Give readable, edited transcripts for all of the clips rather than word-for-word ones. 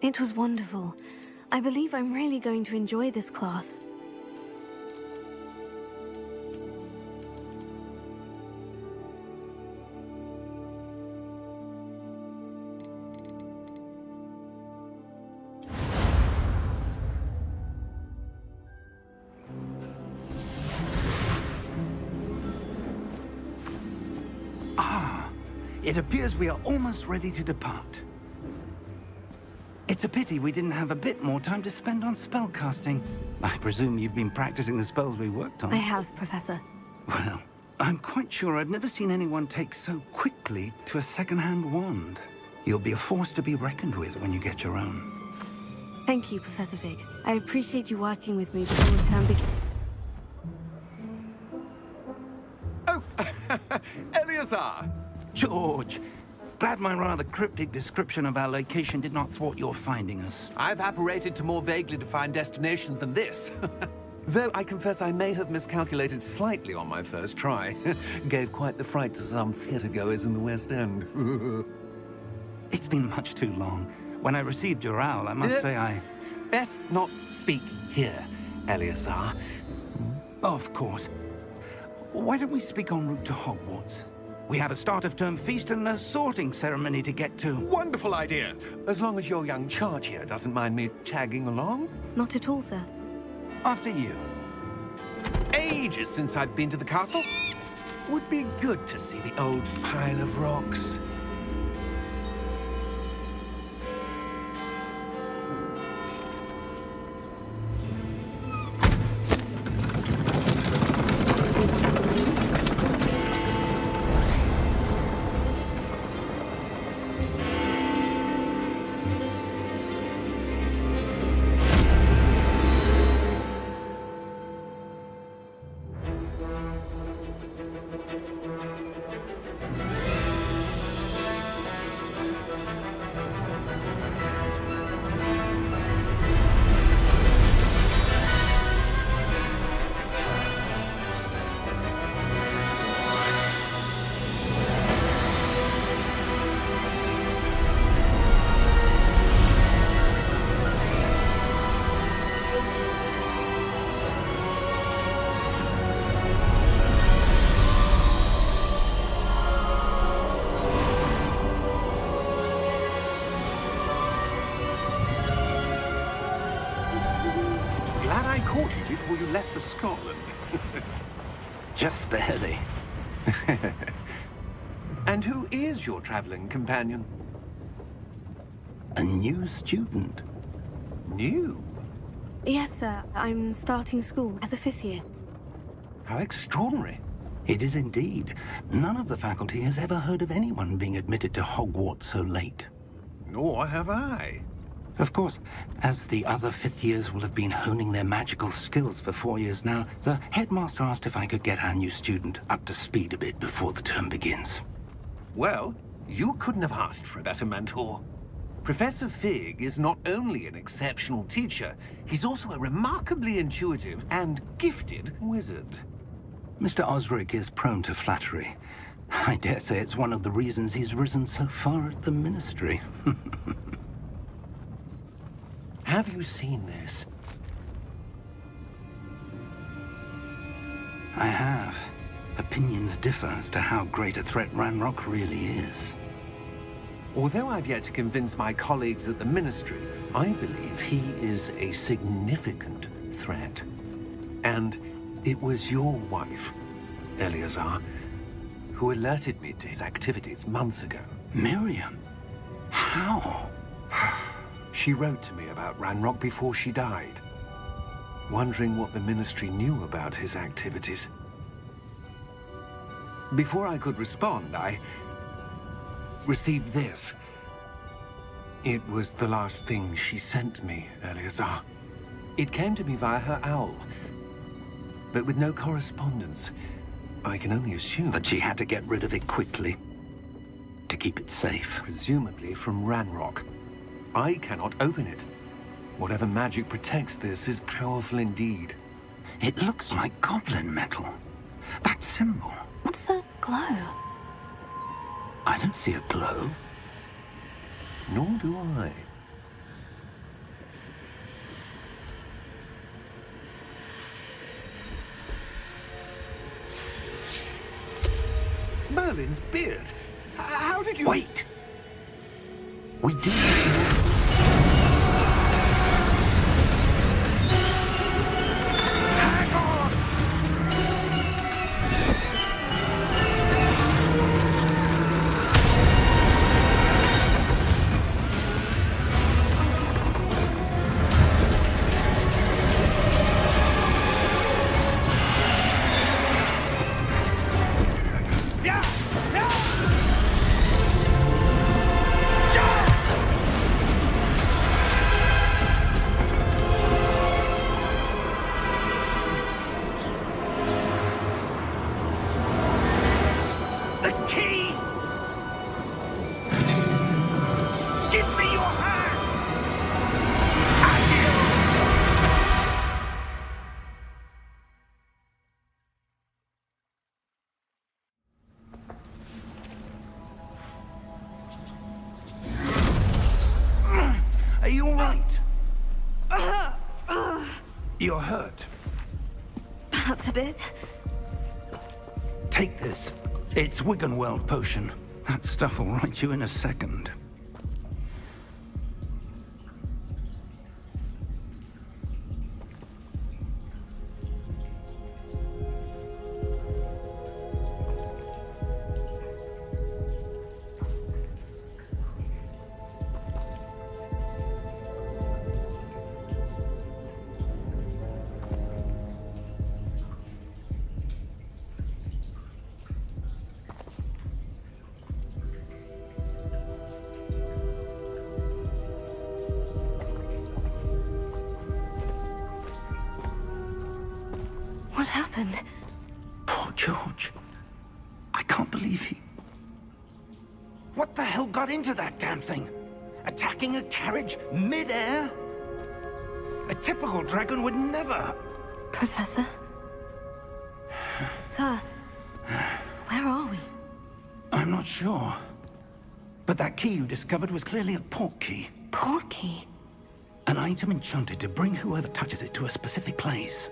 It was wonderful. I believe I'm really going to enjoy this class. It appears we are almost ready to depart. It's a pity we didn't have a bit more time to spend on spellcasting. I presume you've been practicing the spells we worked on. I have, Professor. Well, I'm quite sure I've never seen anyone take so quickly to a second-hand wand. You'll be a force to be reckoned with when you get your own. Thank you, Professor Fig. I appreciate you working with me before the term begins. Oh, Eleazar! George, glad my rather cryptic description of our location did not thwart your finding us. I've apparated to more vaguely defined destinations than this. Though I confess I may have miscalculated slightly on my first try. Gave quite the fright to some theatergoers in the West End. It's been much too long. When I received your owl, I must say I... Best not speak here, Eleazar. Of course. Why don't we speak en route to Hogwarts? We have a start-of-term feast and a sorting ceremony to get to. Wonderful idea! As long as your young charge here doesn't mind me tagging along. Not at all, sir. After you. Ages since I've been to the castle. Would be good to see the old pile of rocks. Glad I caught you before you left for Scotland. Just barely. And who is your traveling companion? A new student. New? Yes, sir. I'm starting school as a 5th year. How extraordinary. It is indeed. None of the faculty has ever heard of anyone being admitted to Hogwarts so late. Nor have I. Of course, as the other 5th years will have been honing their magical skills for 4 years now, the headmaster asked if I could get our new student up to speed a bit before the term begins. Well, you couldn't have asked for a better mentor. Professor Fig is not only an exceptional teacher, he's also a remarkably intuitive and gifted wizard. Mr. Osric is prone to flattery. I dare say it's one of the reasons he's risen so far at the Ministry. Have you seen this? I have. Opinions differ as to how great a threat Ranrock really is. Although I've yet to convince my colleagues at the Ministry, I believe he is a significant threat. And it was your wife, Eleazar, who alerted me to his activities months ago. Miriam? How? She wrote to me about Ranrock before she died, wondering what the Ministry knew about his activities. Before I could respond, I received this. It was the last thing she sent me, Eleazar. It came to me via her owl, but with no correspondence. I can only assume That she had to get rid of it quickly, to keep it safe. presumably from Ranrock. I cannot open it. Whatever magic protects this is powerful indeed. It looks like goblin metal. That symbol. What's the glow? I don't see a glow. Nor do I. Merlin's beard. How did you... Wait! We did. Hang on! Yeah! Yeah! The key! Give me your hand! Are you all right? You're hurt. Perhaps a bit. Take this. It's Wiggenweld potion. That stuff will right you in a second. What happened? Poor George. I can't believe he... What the hell got into that damn thing? Attacking a carriage mid-air? A typical dragon would never... Professor? Sir, where are we? I'm not sure. But that key you discovered was clearly a port key. Port key? An item enchanted to bring whoever touches it to a specific place.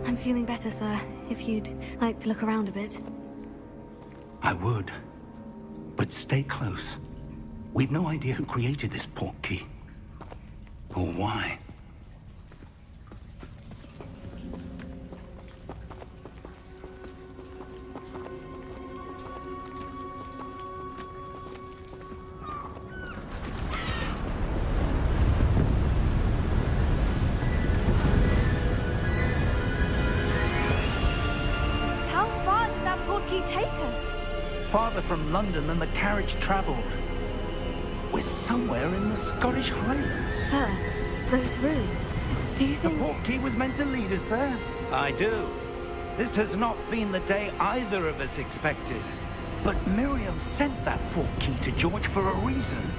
I'm feeling better, sir. If you'd like to look around a bit. I would. But stay close. We've no idea who created this port key. Or why. How far did that port key take us? Farther from London than the carriage traveled. We're somewhere in the Scottish Highlands. Sir, those ruins. Do you The think... port key was meant to lead us there? I do. This has not been the day either of us expected. But Miriam sent that port key to George for a reason.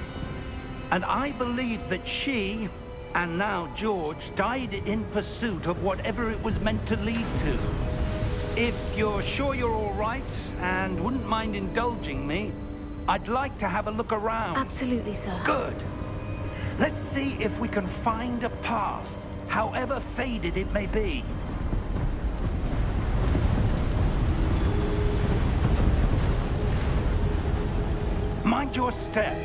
And I believe that she, and now George, died in pursuit of whatever it was meant to lead to. If you're sure you're all right, and wouldn't mind indulging me, I'd like to have a look around. Absolutely, sir. Good. Let's see if we can find a path, however faded it may be. Mind your step.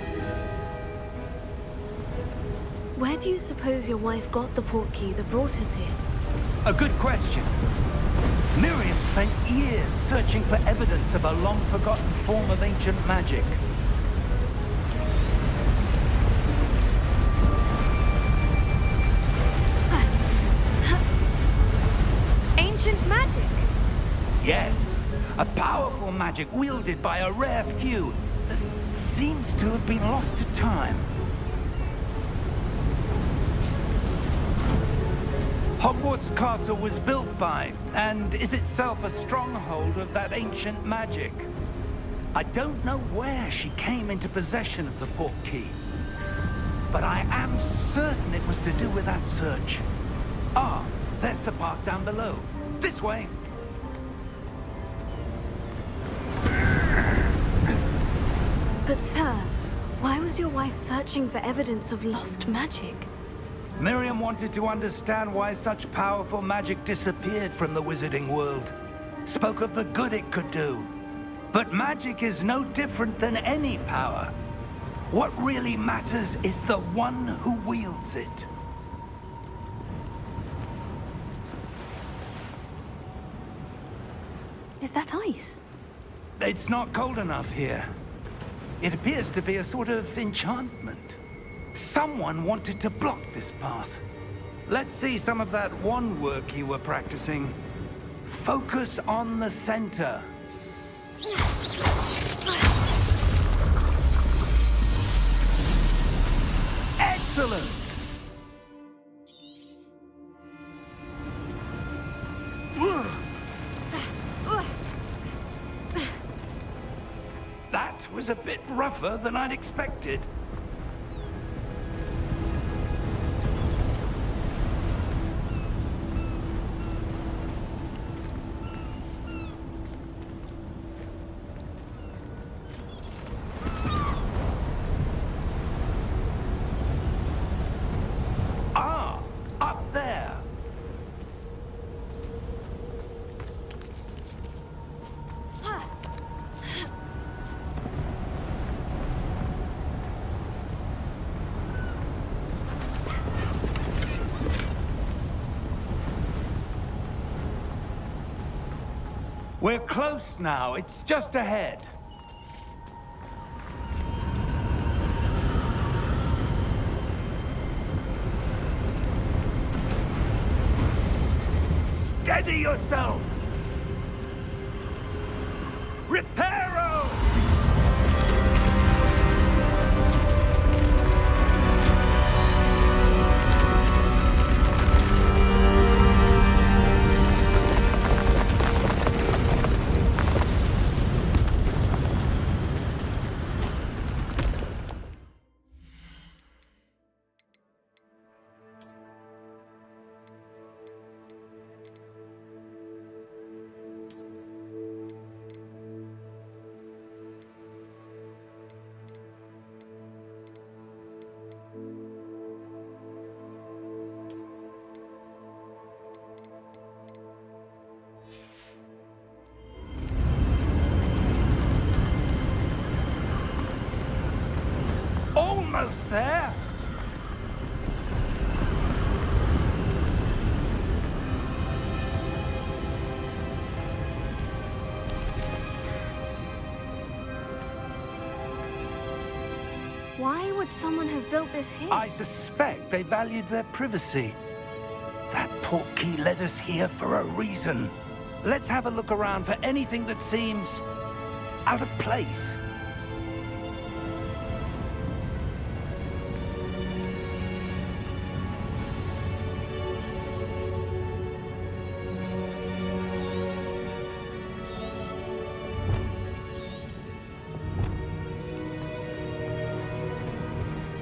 Where do you suppose your wife got the port key that brought us here? A good question. Miriam spent years searching for evidence of a long-forgotten form of ancient magic. Ancient magic? Yes, a powerful magic wielded by a rare few that seems to have been lost to time. Hogwarts Castle was built by, and is itself a stronghold of that ancient magic. I don't know where she came into possession of the port key, but I am certain it was to do with that search. Ah, there's the path down below. This way. But sir, why was your wife searching for evidence of lost magic? Miriam wanted to understand why such powerful magic disappeared from the wizarding world. Spoke of the good it could do. But magic is no different than any power. What really matters is the one who wields it. Is that ice? It's not cold enough here. It appears to be a sort of enchantment. Someone wanted to block this path. Let's see some of that wand work you were practicing. Focus on the center. Excellent! That was a bit rougher than I'd expected. Ah, up there. We're close now. It's just ahead. Steady yourself! Reparo! Almost there. Why would someone have built this here? I suspect they valued their privacy. That portkey led us here for a reason. Let's have a look around for anything that seems out of place.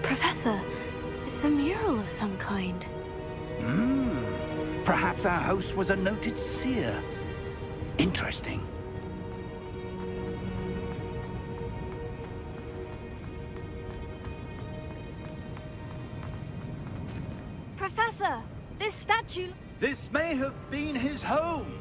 Professor, it's a mural of some kind. Perhaps our host was a noted seer. Interesting. Professor, this statue... This may have been his home.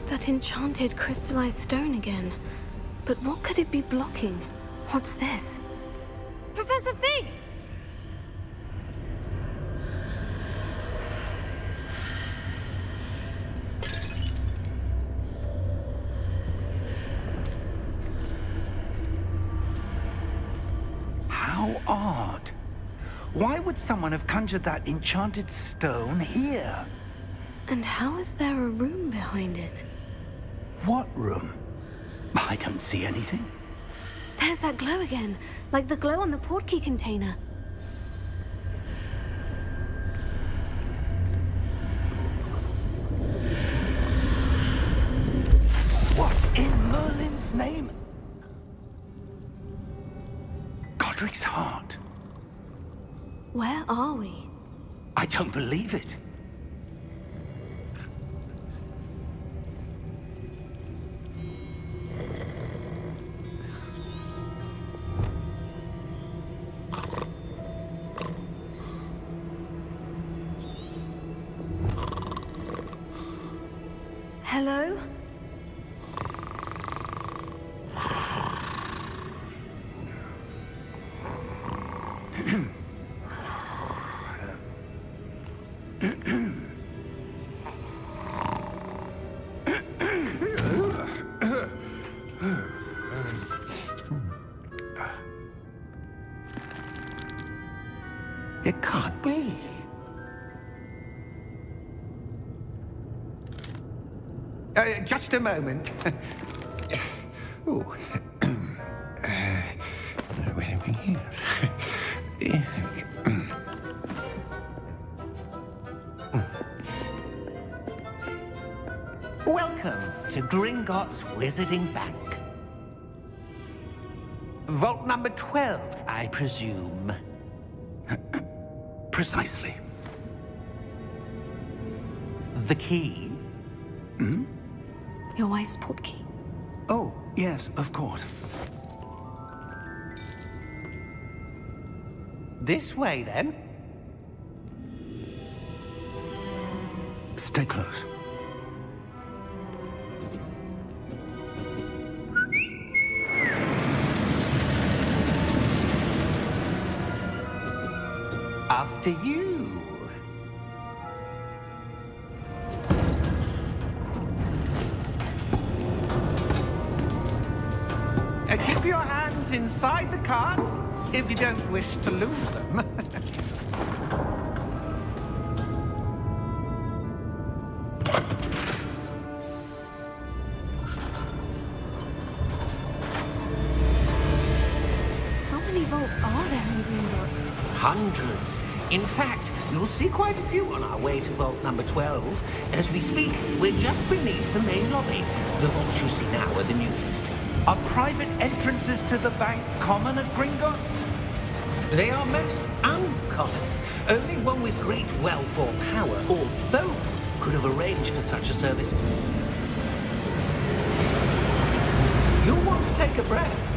That enchanted crystallized stone again. But what could it be blocking? What's this? Professor Fig! How odd. Why would someone have conjured that enchanted stone here? And how is there a room behind it? What room? I don't see anything. There's that glow again, like the glow on the portkey container. Godric's name? Godric's heart. Where are we? I don't believe it. Hello? It can't be. Just a moment. Oh. Where are we here? Welcome to Gringotts Wizarding Bank. Vault number 12, I presume. Precisely. The key? Your wife's portkey. Oh, yes, of course. This way, then. Stay close. After you. Keep your hands inside the cart if you don't wish to lose them. How many vaults are there in Gringotts? Hundreds. In fact, you'll see quite a few on our way to vault number 12. As we speak, we're just beneath the main lobby. The vaults you see now are the newest. Are private entrances to the bank common at Gringotts? They are most uncommon. Only one with great wealth or power, or both, could have arranged for such a service. You'll want to take a breath.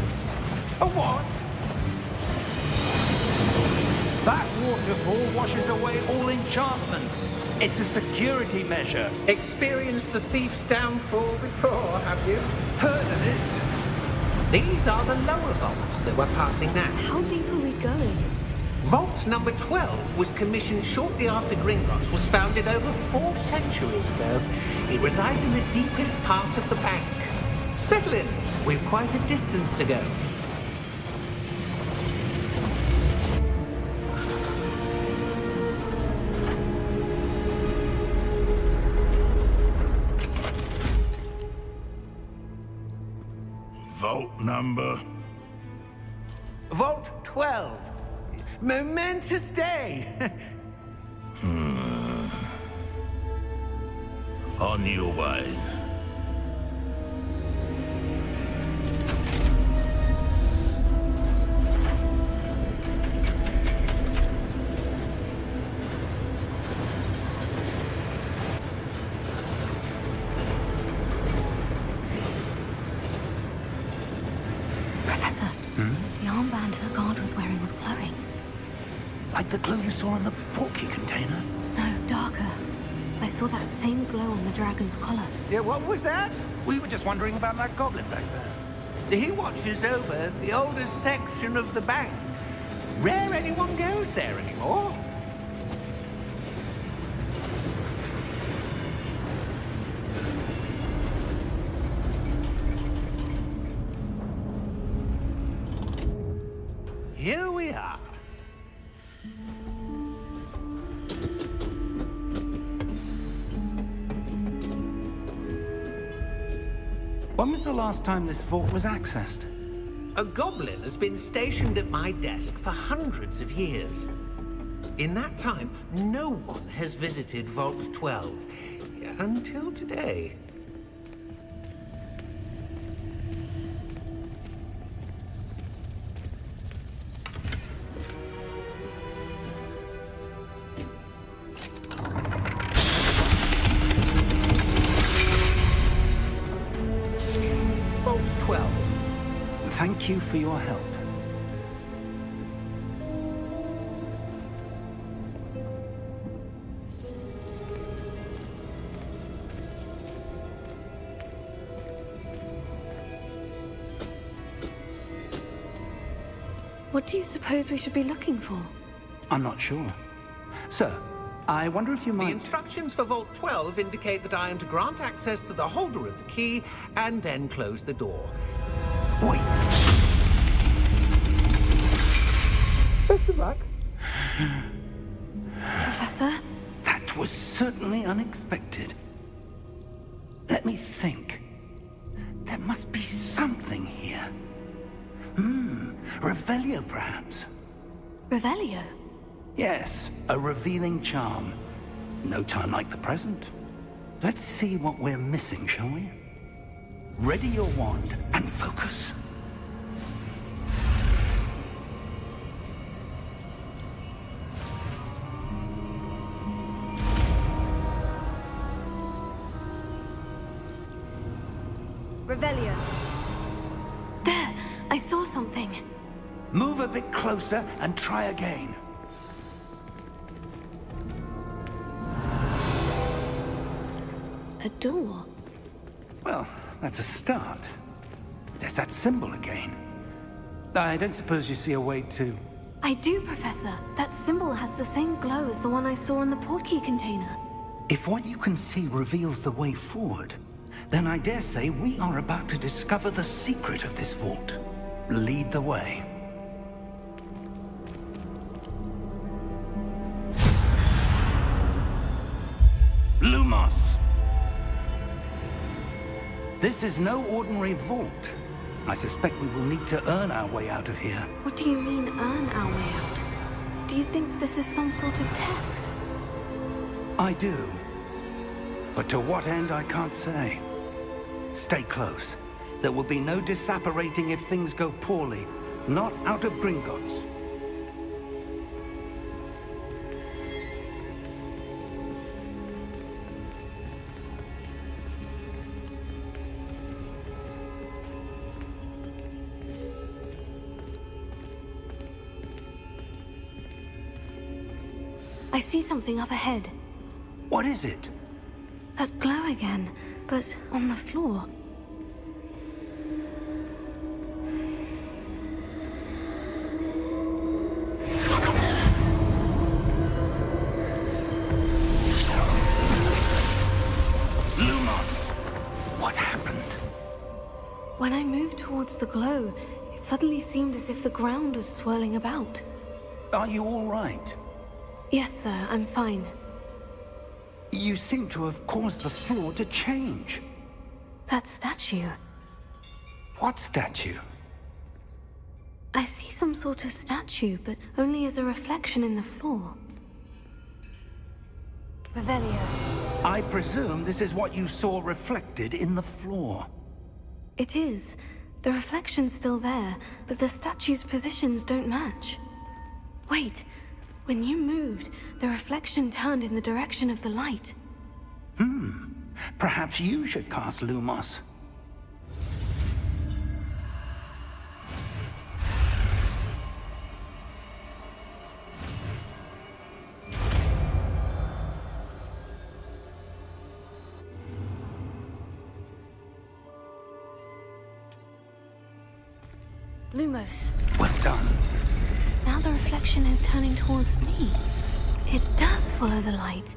A what? That waterfall washes away all enchantments. It's a security measure. Experienced the thief's downfall before, have you? Heard of it? These are the lower vaults that we're passing now. How deep are we going? Vault number 12 was commissioned shortly after Gringotts was founded over 4 centuries ago. It resides in the deepest part of the bank. Settle in. We've quite a distance to go. Vault number? Vault 12. Momentous day. On your way. Professor, the armband that guard was wearing was glowing. Like the glow you saw in the portkey container? No, darker. I saw that same glow on the dragon's collar. Yeah, what was that? We were just wondering about that goblin back there. He watches over the oldest section of the bank. Rare anyone goes there anymore. Here we are. When was the last time this vault was accessed? A goblin has been stationed at my desk for hundreds of years. In that time, no one has visited Vault 12 until today. Thank you for your help. What do you suppose we should be looking for? I'm not sure. Sir, I wonder if you The might... instructions for Vault 12 indicate that I am to grant access to the holder of the key and then close the door. Wait. Best of luck. Professor? That was certainly unexpected. Let me think. There must be something here. Revelio, perhaps? Revelio? Yes, a revealing charm. No time like the present. Let's see what we're missing, shall we? Ready your wand and focus. Revelio. There! I saw something. Move a bit closer and try again. A door. Well, that's a start. There's that symbol again. I don't suppose you see a way to... I do, Professor. That symbol has the same glow as the one I saw in the portkey container. If what you can see reveals the way forward, then I dare say we are about to discover the secret of this vault. Lead the way. Lumos! This is no ordinary vault. I suspect we will need to earn our way out of here. What do you mean, earn our way out? Do you think this is some sort of test? I do. But to what end, I can't say. Stay close. There will be no disapparating if things go poorly. Not out of Gringotts. I see something up ahead. What is it? That glow again, but on the floor. Lumos! What happened? When I moved towards the glow, it suddenly seemed as if the ground was swirling about. Are you all right? Yes, sir, I'm fine. You seem to have caused the floor to change. That statue. What statue? I see some sort of statue, but only as a reflection in the floor. Revelio. I presume this is what you saw reflected in the floor. It is. The reflection's still there, but the statue's positions don't match. Wait. When you moved, the reflection turned in the direction of the light. Perhaps you should cast Lumos. Lumos. Well done. Now the reflection is turning towards me. It does follow the light.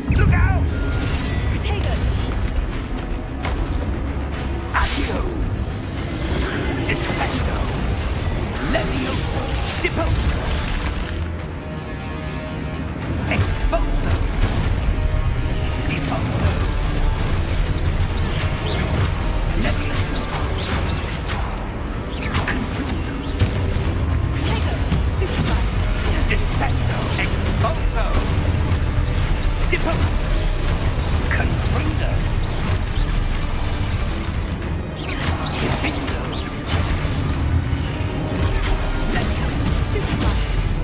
Look out! Protego! Accio! Defendo! Levioso! Deposo! Exposo! Deposo! Levioso! Confuso! Protego! Stupefy! Descendo! Exposo! Deposo! Confrido! Defendo! Stupefy!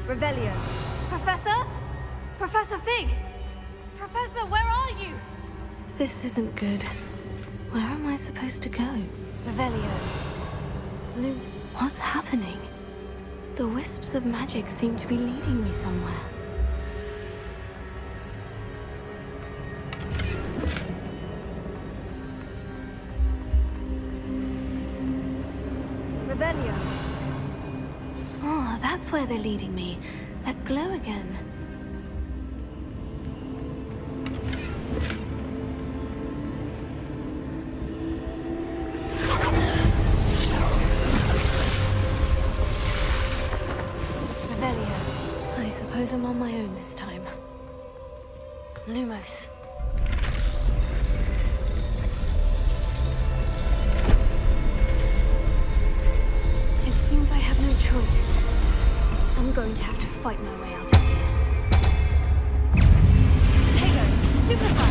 Revelio. Professor? Professor Fig! Professor, where are you? This isn't good. Where am I supposed to go? Revelio. What's happening? The wisps of magic seem to be leading me somewhere. Revelio. Oh, that's where they're leading me. That glow again. I suppose I'm on my own this time. Lumos. It seems I have no choice. I'm going to have to fight my way out of here. Potato! Stupefy!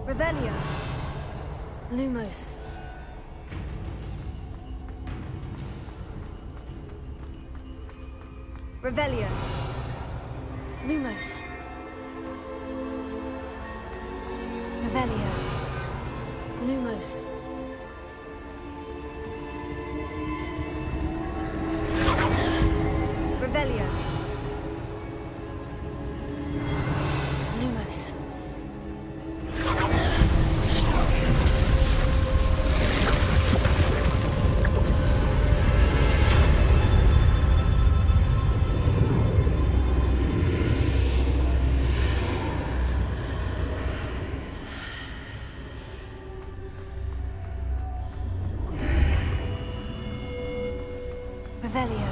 Revelio. Lumos. Revelio. Lumos. Revelio. Lumos. Revelio. Lumos. Revelio.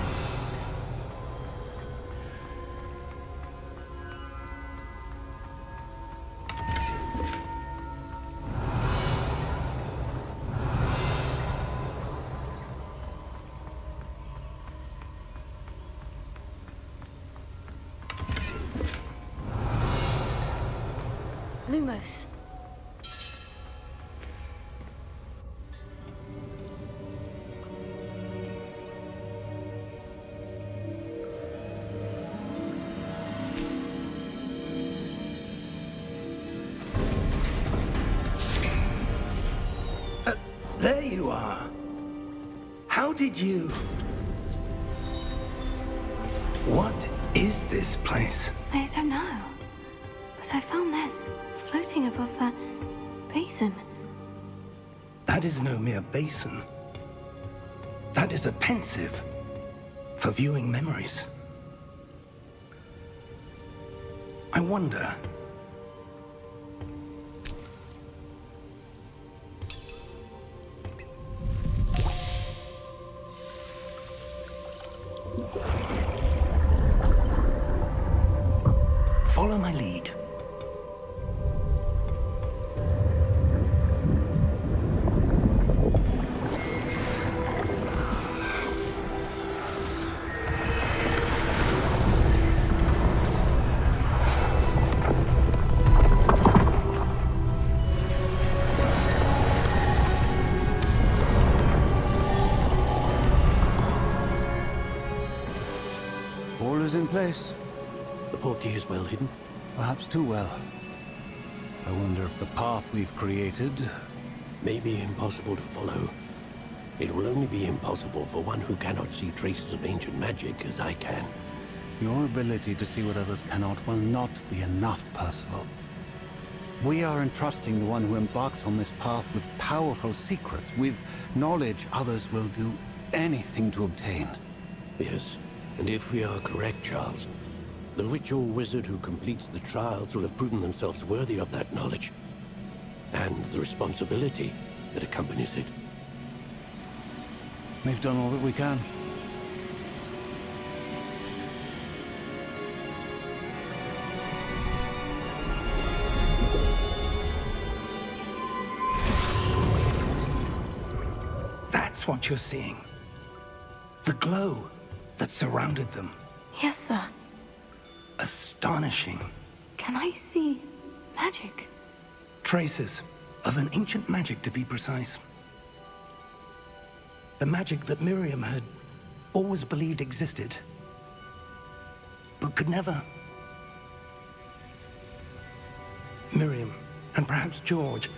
Lumos. There you are. How did you... What is this place? I don't know. But I found this floating above that basin. That is no mere basin. That is a pensive for viewing memories. I wonder... Follow my lead. All is in place. The portkey is well hidden. Perhaps too well. I wonder if the path we've created may be impossible to follow. It will only be impossible for one who cannot see traces of ancient magic as I can. Your ability to see what others cannot will not be enough, Percival. We are entrusting the one who embarks on this path with powerful secrets, with knowledge others will do anything to obtain. Yes, and if we are correct, Charles, the ritual wizard who completes the trials will have proven themselves worthy of that knowledge, and the responsibility that accompanies it. We've done all that we can. That's what you're seeing. The glow that surrounded them. Yes, sir. Astonishing. Can I see magic? Traces of an ancient magic, to be precise. The magic that Miriam had always believed existed, but could never. Miriam, and perhaps George,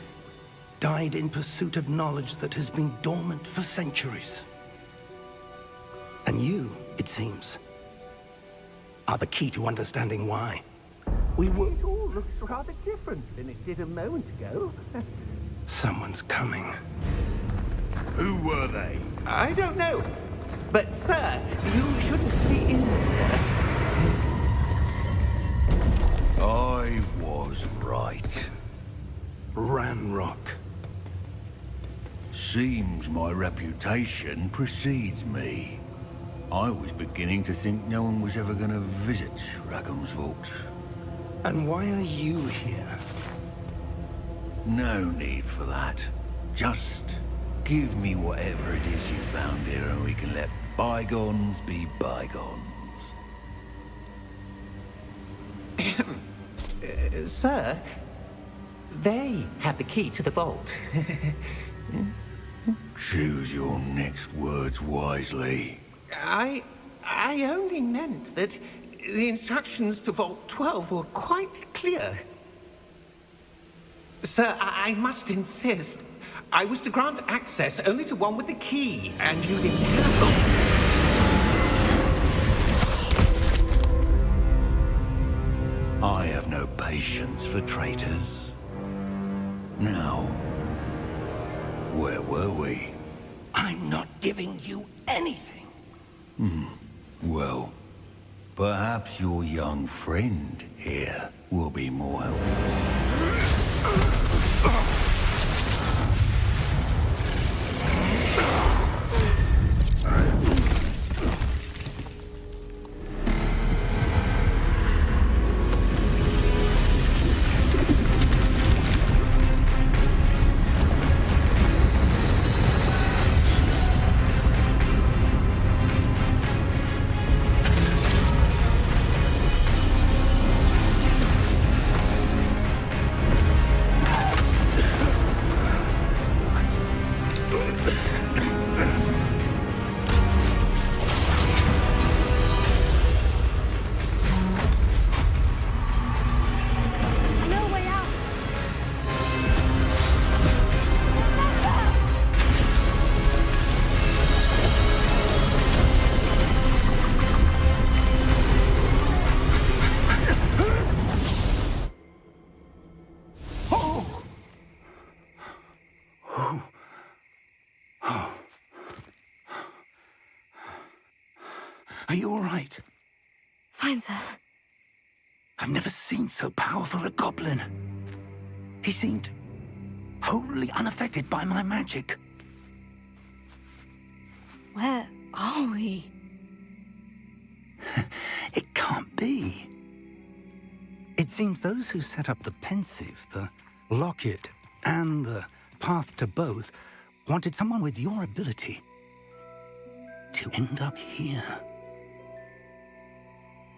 died in pursuit of knowledge that has been dormant for centuries. And you, it seems, are the key to understanding why. We were... It all looks rather different than it did a moment ago. Someone's coming. Who were they? I don't know. But, sir, you shouldn't be in here. I was right. Ranrock. Seems my reputation precedes me. I was beginning to think no one was ever going to visit Rackham's vault. And why are you here? No need for that. Just give me whatever it is you found here and we can let bygones be bygones. Sir, they have the key to the vault. Choose your next words wisely. I only meant that the instructions to Vault 12 were quite clear. Sir, I must insist. I was to grant access only to one with the key, and you didn't have I have no patience for traitors. Now, where were we? I'm not giving you anything. Well, perhaps your young friend here will be more helpful. Are you all right? Fine, sir. I've never seen so powerful a goblin. He seemed wholly unaffected by my magic. Where are we? It can't be. It seems those who set up the pensive, the locket, and the path to both wanted someone with your ability to end up here.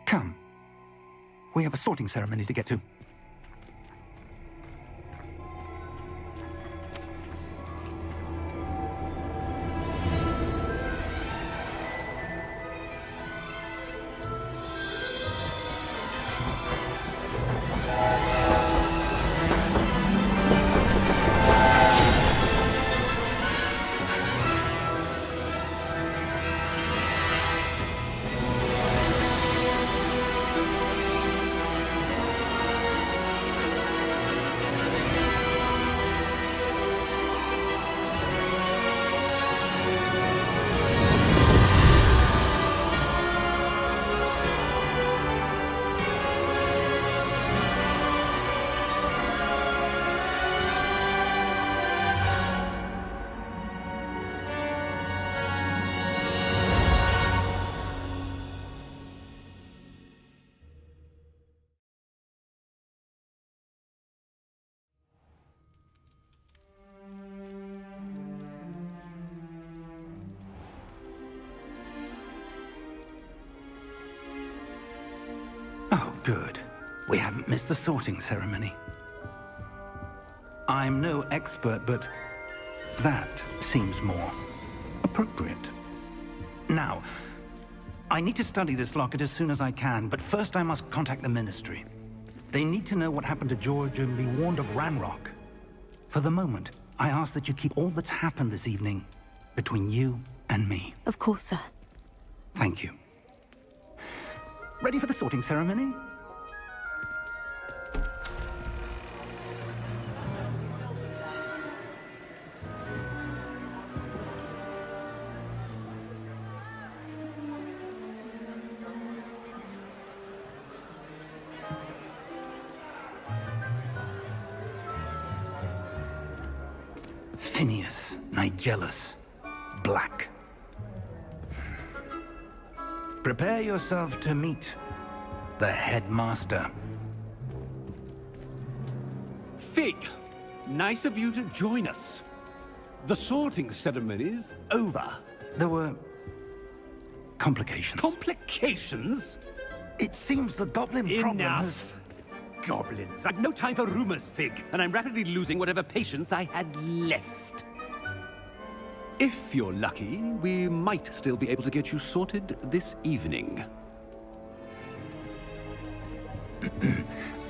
Come. We have a sorting ceremony to get to. Good. We haven't missed the sorting ceremony. I'm no expert, but that seems more appropriate. Now, I need to study this locket as soon as I can, but first I must contact the Ministry. They need to know what happened to George and be warned of Ranrock. For the moment, I ask that you keep all that's happened this evening between you and me. Of course, sir. Thank you. Ready for the sorting ceremony? Phineas, Nigellus, Black. Prepare yourself to meet the headmaster. Fig, nice of you to join us. The sorting ceremony's over. There were complications. Complications? It seems the goblin problem has... Enough. Goblins. I've no time for rumors, Fig, and I'm rapidly losing whatever patience I had left. If you're lucky, we might still be able to get you sorted this evening.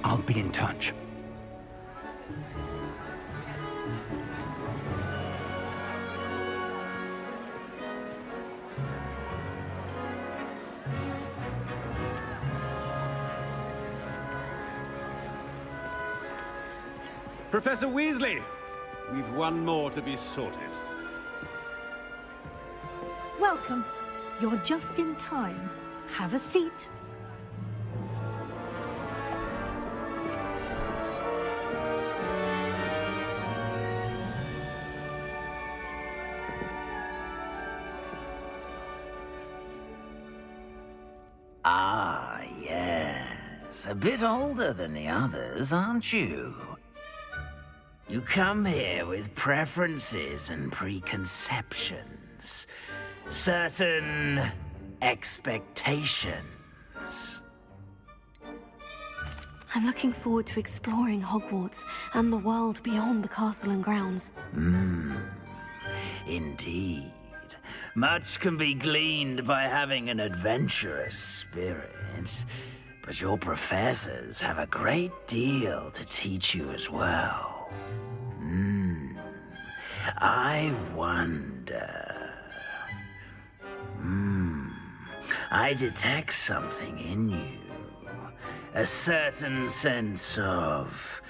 I'll be in touch. Professor Weasley, we've one more to be sorted. Welcome. You're just in time. Have a seat. Ah, yes. A bit older than the others, aren't you? You come here with preferences and preconceptions. Certain expectations. I'm looking forward to exploring Hogwarts and the world beyond the castle and grounds. Indeed. Much can be gleaned by having an adventurous spirit, but your professors have a great deal to teach you as well. I wonder... I detect something in you. A certain sense of...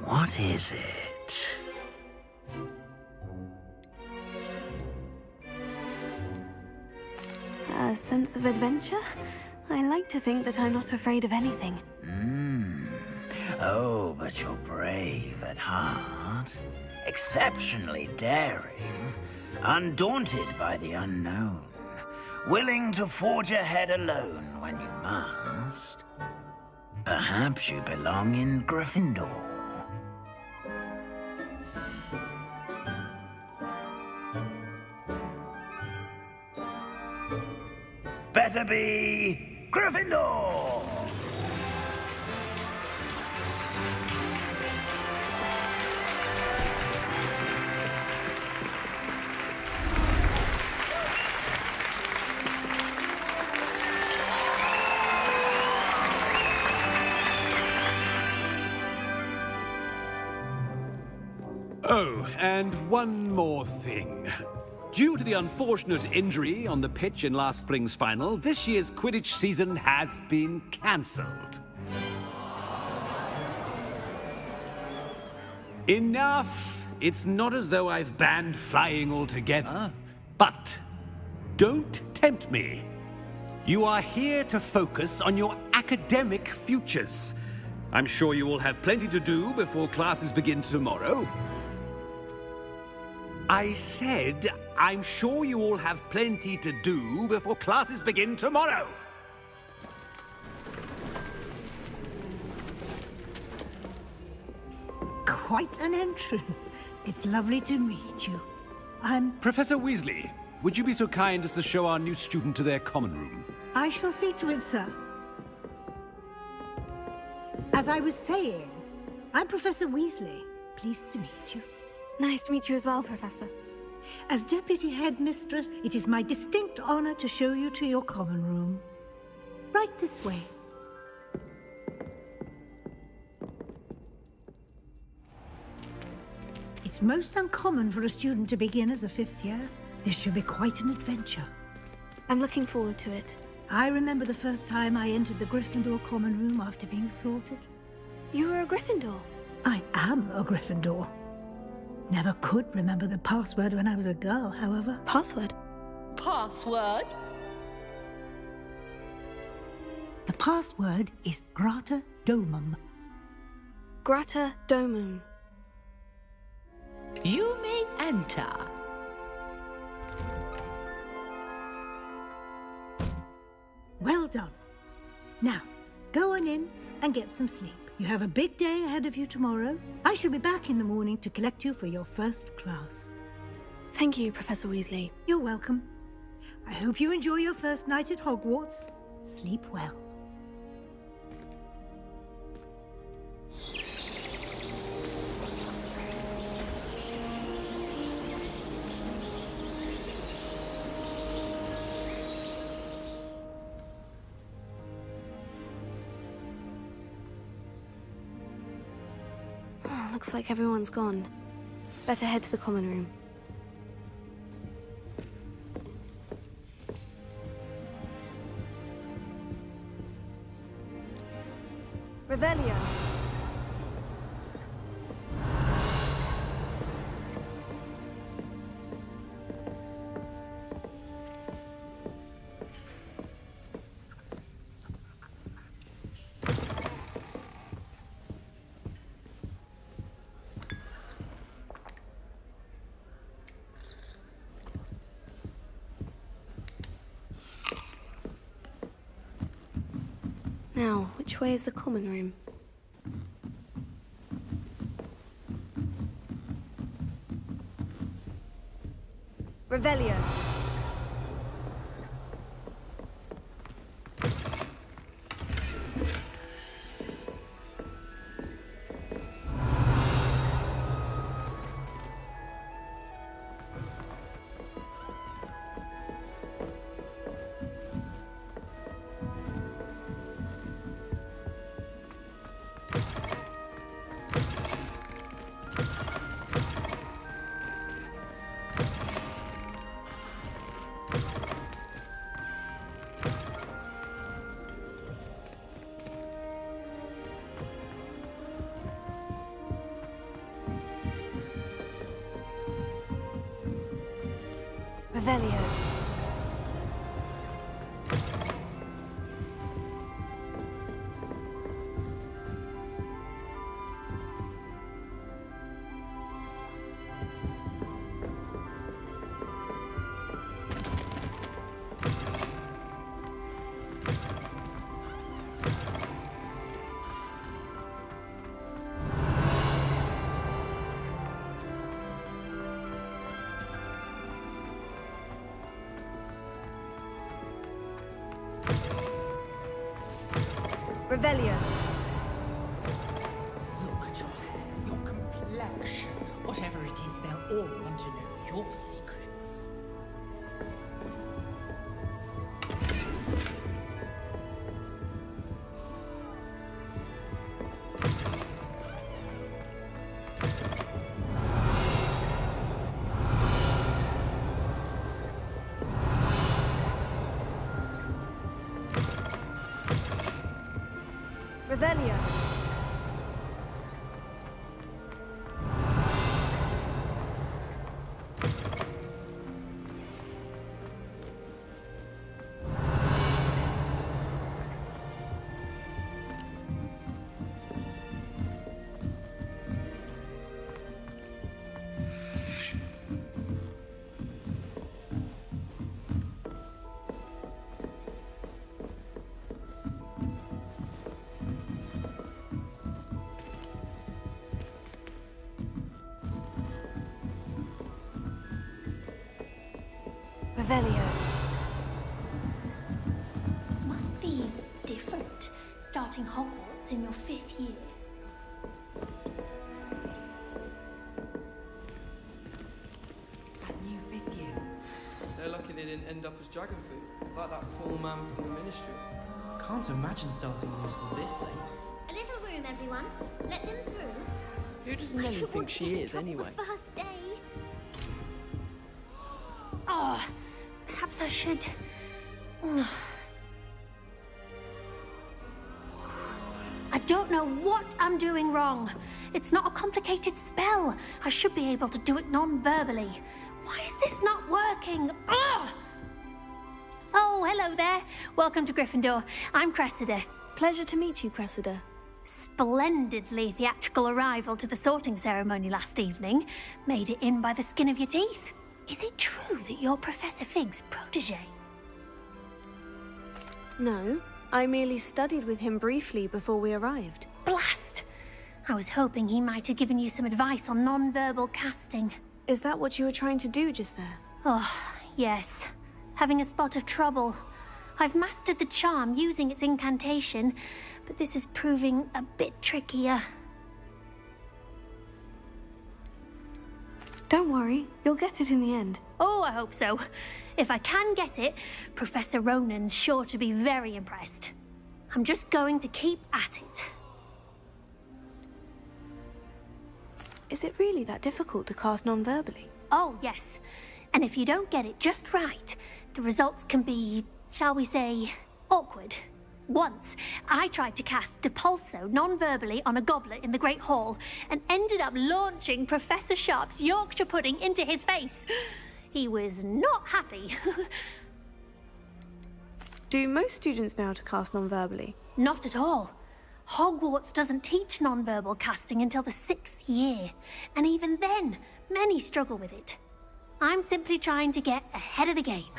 what is it? A sense of adventure? I like to think that I'm not afraid of anything. Oh, but you're brave at heart. Exceptionally daring. Undaunted by the unknown. Willing to forge ahead alone when you must. Perhaps you belong in Gryffindor. Better be Gryffindor! Oh, and one more thing. Due to the unfortunate injury on the pitch in last spring's final, this year's Quidditch season has been cancelled. Enough! It's not as though I've banned flying altogether, but don't tempt me. You are here to focus on your academic futures. I'm sure you will have plenty to do before classes begin tomorrow. I said, I'm sure you all have plenty to do before classes begin tomorrow. Quite an entrance. It's lovely to meet you. Professor Weasley, would you be so kind as to show our new student to their common room? I shall see to it, sir. As I was saying, I'm Professor Weasley. Pleased to meet you. Nice to meet you as well, Professor. As Deputy Headmistress, it is my distinct honor to show you to your common room. Right this way. It's most uncommon for a student to begin as a 5th year. This should be quite an adventure. I'm looking forward to it. I remember the first time I entered the Gryffindor common room after being sorted. You were a Gryffindor? I am a Gryffindor. Never could remember the password when I was a girl, however. Password? Password? The password is Grata Domum. Grata Domum. You may enter. Well done. Now, go on in and get some sleep. You have a big day ahead of you tomorrow. I shall be back in the morning to collect you for your first class. Thank you, Professor Weasley. You're welcome. I hope you enjoy your first night at Hogwarts. Sleep well. Looks like everyone's gone. Better head to the common room. Revelio. Now, which way is the common room? Revelio. Revelio. Revelio. Look at your hair, your complexion. Whatever it is, they'll all want to know your secrets. Revelio. Revelio. Must be different, starting Hogwarts in your 5th year. That new 5th year. They're lucky they didn't end up as dragon food, like that poor man from the ministry. Can't imagine starting new school this late. A little room, everyone. Let them through. Who does Nelly think she is, anyway? First day. Oh, perhaps I should... I don't know what I'm doing wrong. It's not a complicated spell. I should be able to do it non-verbally. Why is this not working? Ugh! Oh, hello there. Welcome to Gryffindor. I'm Cressida. Pleasure to meet you, Cressida. Splendidly theatrical arrival to the sorting ceremony last evening. Made it in by the skin of your teeth. Is it true that you're Professor Fig's protege? No, I merely studied with him briefly before we arrived. Blast! I was hoping he might have given you some advice on non-verbal casting. Is that what you were trying to do just there? Oh, yes. Having a spot of trouble. I've mastered the charm using its incantation, but this is proving a bit trickier. Don't worry, you'll get it in the end. Oh, I hope so. If I can get it, Professor Ronan's sure to be very impressed. I'm just going to keep at it. Is it really that difficult to cast non-verbally? Oh, yes. And if you don't get it just right, the results can be, shall we say, awkward. Once, I tried to cast Depulso non-verbally on a goblet in the Great Hall and ended up launching Professor Sharp's Yorkshire pudding into his face. He was not happy. Do most students know how to cast non-verbally? Not at all. Hogwarts doesn't teach non-verbal casting until the 6th year, and even then, many struggle with it. I'm simply trying to get ahead of the game.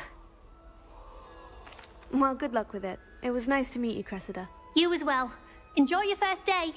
Well, good luck with it. It was nice to meet you, Cressida. You as well. Enjoy your first day.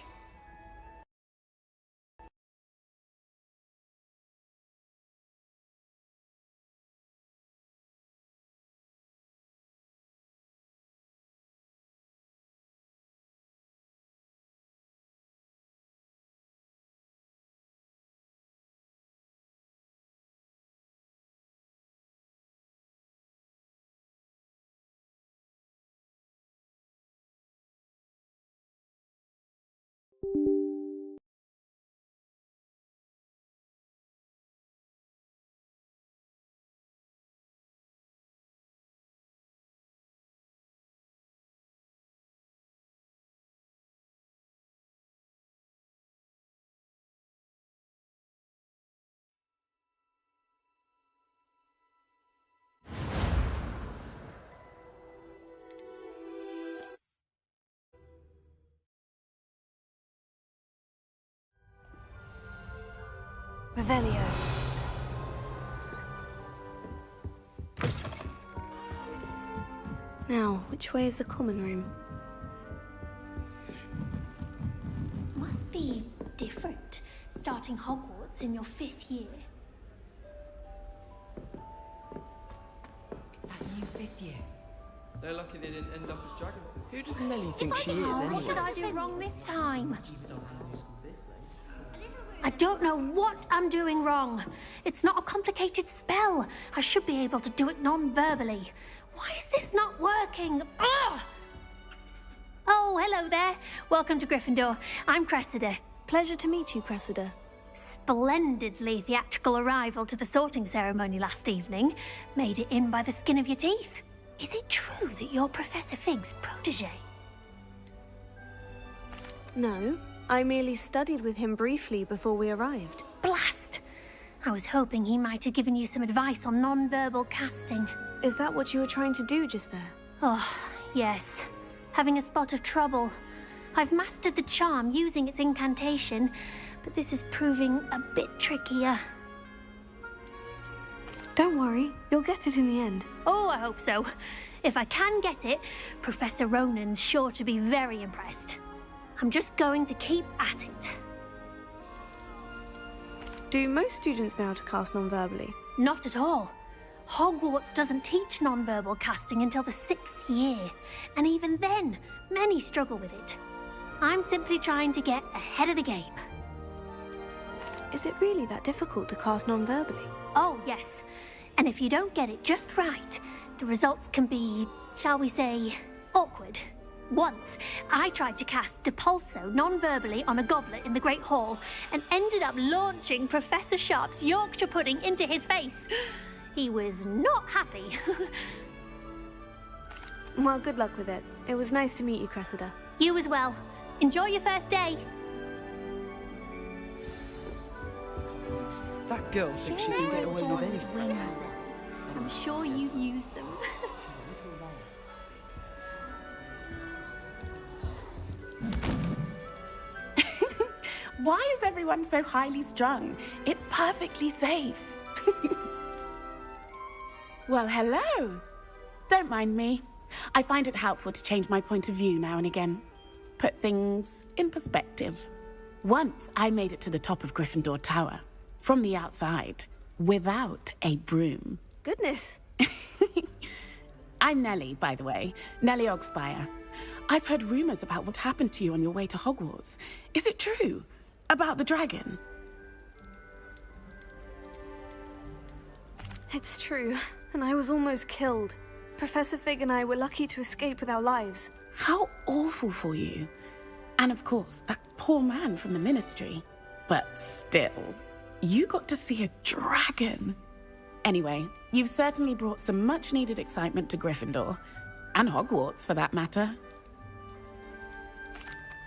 Revelio. Now, which way is the common room? Must be different, starting Hogwarts in your 5th year. It's that new 5th year. They're lucky they didn't end up as dragon food. Who does Nelly think she is, Oh, anyway? what did I do wrong this time? I don't know what I'm doing wrong. It's not a complicated spell. I should be able to do it non-verbally. Why is this not working? Ugh! Oh, hello there. Welcome to Gryffindor. I'm Cressida. Pleasure to meet you, Cressida. Splendidly theatrical arrival to the sorting ceremony last evening. Made it in by the skin of your teeth. Is it true that you're Professor Fig's protege? No, I merely studied with him briefly before we arrived. Blast! I was hoping he might have given you some advice on non-verbal casting. Is that what you were trying to do just there? Oh, yes. Having a spot of trouble. I've mastered the charm using its incantation, but this is proving a bit trickier. Don't worry, you'll get it in the end. Oh, I hope so. If I can get it, Professor Ronan's sure to be very impressed. I'm just going to keep at it. Do most students know how to cast non-verbally? Not at all. Hogwarts doesn't teach non-verbal casting until the 6th year, and even then, many struggle with it. I'm simply trying to get ahead of the game. Is it really that difficult to cast non-verbally? Oh, yes. And if you don't get it just right, the results can be, shall we say, awkward. Once, I tried to cast Depulso non-verbally on a goblet in the Great Hall and ended up launching Professor Sharp's Yorkshire pudding into his face. He was not happy. Well, good luck with it. It was nice to meet you, Cressida. You as well. Enjoy your first day. That girl thinks she can get away with anything. I'm sure you'd use them. Why is everyone so highly strung? It's perfectly safe. Well, hello. Don't mind me. I find it helpful to change my point of view now and again. Put things in perspective. Once I made it to the top of Gryffindor Tower, from the outside, without a broom. Goodness. I'm Nellie, by the way. Nellie Ogspire. I've heard rumors about what happened to you on your way to Hogwarts. Is it true? About the dragon? It's true, and I was almost killed. Professor Fig and I were lucky to escape with our lives. How awful for you. And of course, that poor man from the Ministry. But still, you got to see a dragon. Anyway, you've certainly brought some much-needed excitement to Gryffindor. And Hogwarts, for that matter.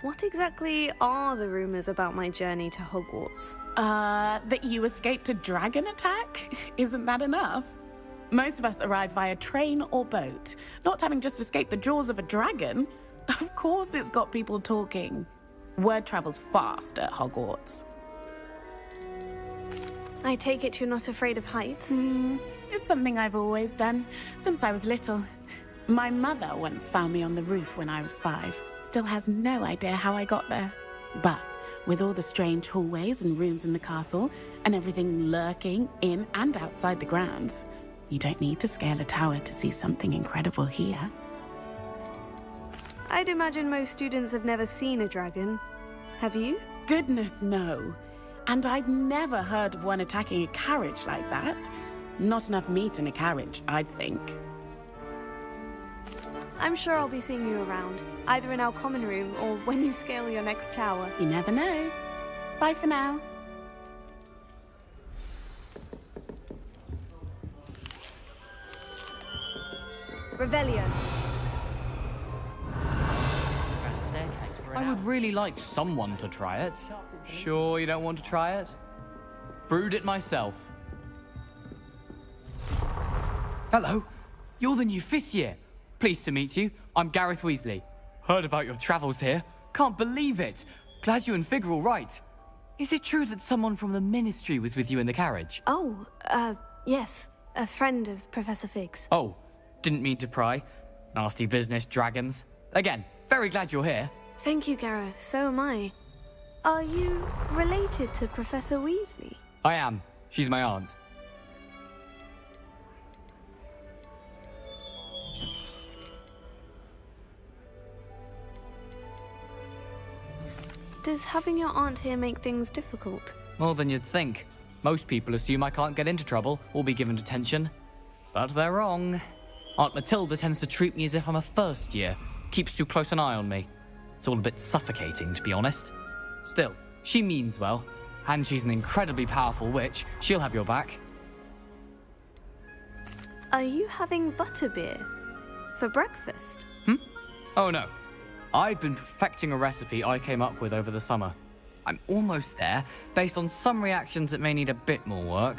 What exactly are the rumors about my journey to Hogwarts? That you escaped a dragon attack? Isn't that enough? Most of us arrive via train or boat, not having just escaped the jaws of a dragon. Of course it's got people talking. Word travels fast at Hogwarts. I take it you're not afraid of heights? It's something I've always done, since I was little. My mother once found me on the roof when I was 5. Still has no idea how I got there. But with all the strange hallways and rooms in the castle, and everything lurking in and outside the grounds, you don't need to scale a tower to see something incredible here. I'd imagine most students have never seen a dragon. Have you? Goodness, no. And I've never heard of one attacking a carriage like that. Not enough meat in a carriage, I'd think. I'm sure I'll be seeing you around, either in our common room or when you scale your next tower. You never know. Bye for now. Revelio. I would really like someone to try it. Sure you don't want to try it? Brewed it myself. Hello, you're the new 5th year. Pleased to meet you. I'm Gareth Weasley. Heard about your travels here. Can't believe it. Glad you and Fig are all right. Is it true that someone from the Ministry was with you in the carriage? Oh, yes. A friend of Professor Fig's. Oh, didn't mean to pry. Nasty business, dragons. Again, very glad you're here. Thank you, Gareth. So am I. Are you related to Professor Weasley? I am. She's my aunt. Does having your aunt here make things difficult? More than you'd think. Most people assume I can't get into trouble or be given detention. But they're wrong. Aunt Matilda tends to treat me as if I'm a first year. Keeps too close an eye on me. It's all a bit suffocating, to be honest. Still, she means well. And she's an incredibly powerful witch. She'll have your back. Are you having butterbeer for breakfast? Oh no. I've been perfecting a recipe I came up with over the summer. I'm almost there. Based on some reactions, it may need a bit more work.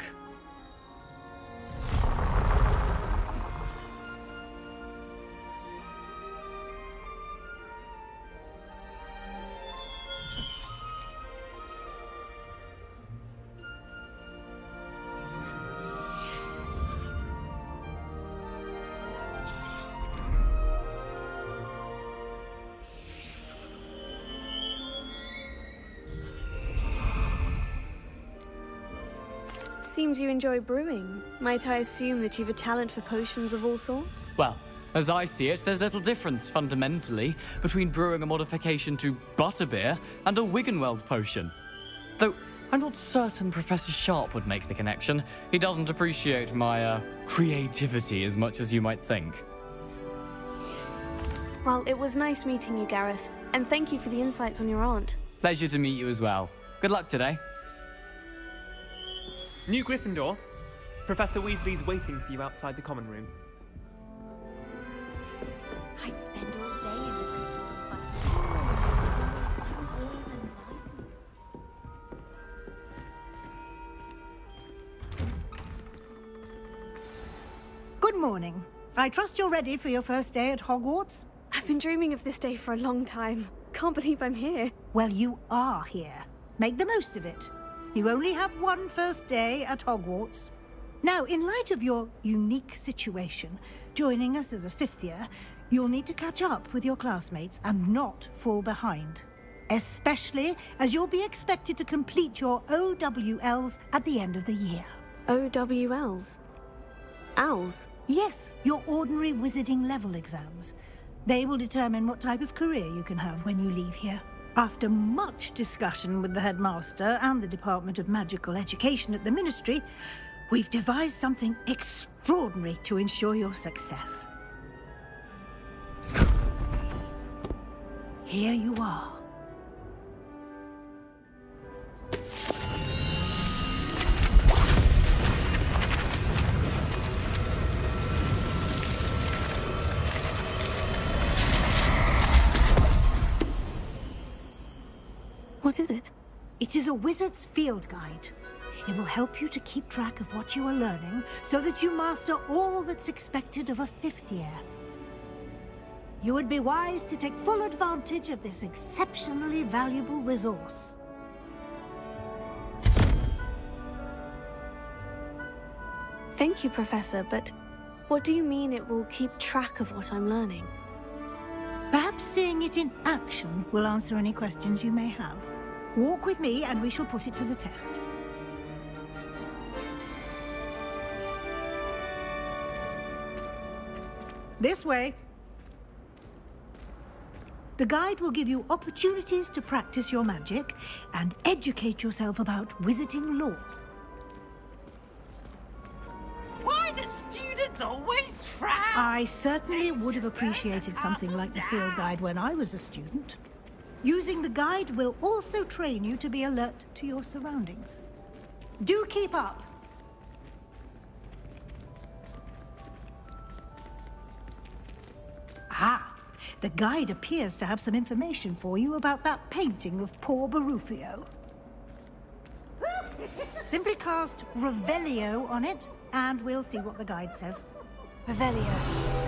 Seems you enjoy brewing. Might I assume that you've a talent for potions of all sorts? Well, As I see it, there's little difference, fundamentally, between brewing a modification to butterbeer and a Wiggenweld potion. Though, I'm not certain Professor Sharp would make the connection. He doesn't appreciate my, creativity as much as you might think. Well, it was nice meeting you, Gareth, and thank you for the insights on your aunt. Pleasure to meet you as well. Good luck today. New Gryffindor. Professor Weasley's waiting for you outside the common room. I'd spend all day in the control Good morning. I trust you're ready for your first day at Hogwarts? I've been dreaming of this day for a long time. Can't believe I'm here. Well, you are here. Make the most of it. You only have one first day at Hogwarts. Now, in light of your unique situation, joining us as a fifth year, you'll need to catch up with your classmates and not fall behind. Especially as you'll be expected to complete your OWLs at the end of the year. OWLs? Owls? Yes, your ordinary wizarding level exams. They will determine what type of career you can have when you leave here. After much discussion with the headmaster and the Department of Magical Education at the Ministry, we've devised something extraordinary to ensure your success. Here you are. What is it? It is a wizard's field guide. It will help you to keep track of what you are learning so that you master all that's expected of a fifth year. You would be wise to take full advantage of this exceptionally valuable resource. Thank you, Professor, but what do you mean it will keep track of what I'm learning? Perhaps seeing it in action will answer any questions you may have. Walk with me and we shall put it to the test. This way. The guide will give you opportunities to practice your magic and educate yourself about wizarding lore. Why do students always frown? I certainly would have appreciated something like the field guide when I was a student. Using the guide will also train you to be alert to your surroundings. Do keep up! Ah, the guide appears to have some information for you about that painting of poor Barufio. Simply cast Revelio on it, and we'll see what the guide says. Revelio.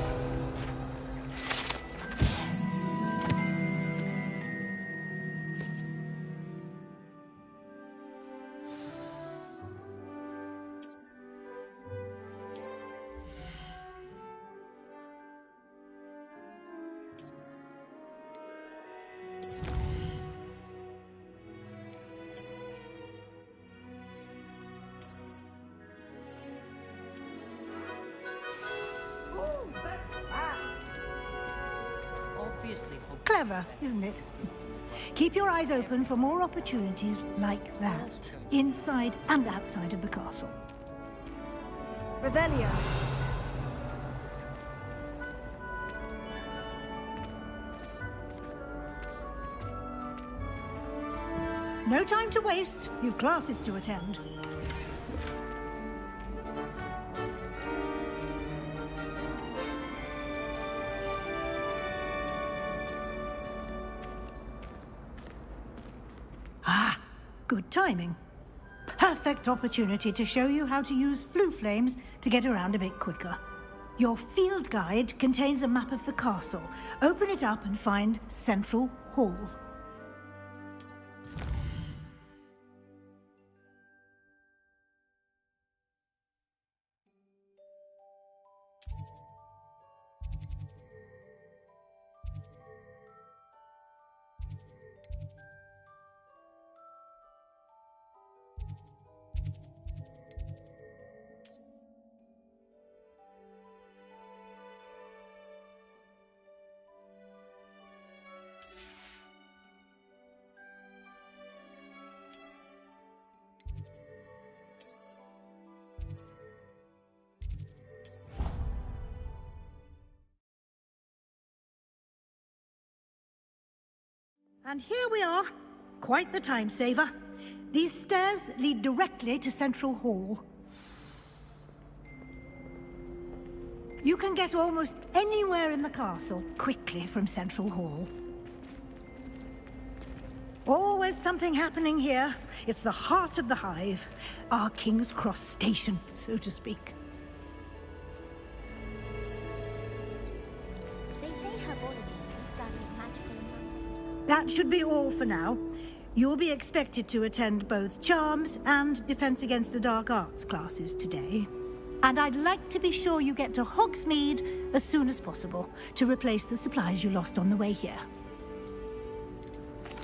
Clever, isn't it? Keep your eyes open for more opportunities like that, inside and outside of the castle. Revelio. No time to waste. You've classes to attend. Ah, good timing. Perfect opportunity to show you how to use flue flames to get around a bit quicker. Your field guide contains a map of the castle. Open it up and find Central Hall. And here we are. Quite the time saver. These stairs lead directly to Central Hall. You can get almost anywhere in the castle quickly from Central Hall. Always something happening here. It's the heart of the Hive. Our King's Cross station, so to speak. They say herbology is the study of magical and That should be all for now. You'll be expected to attend both Charms and Defense Against the Dark Arts classes today. And I'd like to be sure you get to Hogsmeade as soon as possible to replace the supplies you lost on the way here.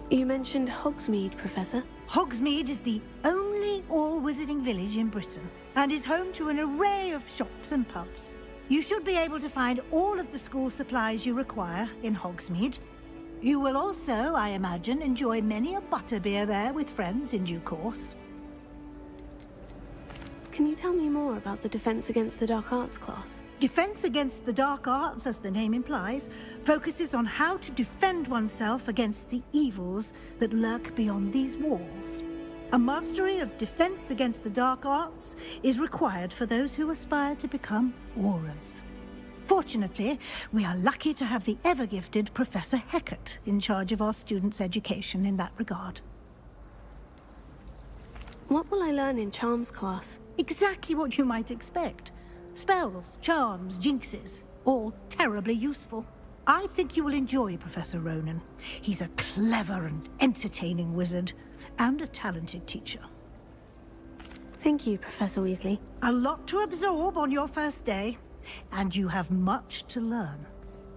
You mentioned Hogsmeade, Professor. Hogsmeade is the only all-wizarding village in Britain and is home to an array of shops and pubs. You should be able to find all of the school supplies you require in Hogsmeade. You will also, I imagine, enjoy many a butterbeer there with friends in due course. Can you tell me more about the Defense Against the Dark Arts class? Defense Against the Dark Arts, as the name implies, focuses on how to defend oneself against the evils that lurk beyond these walls. A mastery of Defense Against the Dark Arts is required for those who aspire to become Aurors. Fortunately, we are lucky to have the ever-gifted Professor Hecat in charge of our students' education in that regard. What will I learn in Charms class? Exactly what you might expect. Spells, charms, jinxes, all terribly useful. I think you will enjoy Professor Ronan. He's a clever and entertaining wizard, and a talented teacher. Thank you, Professor Weasley. A lot to absorb on your first day, and you have much to learn.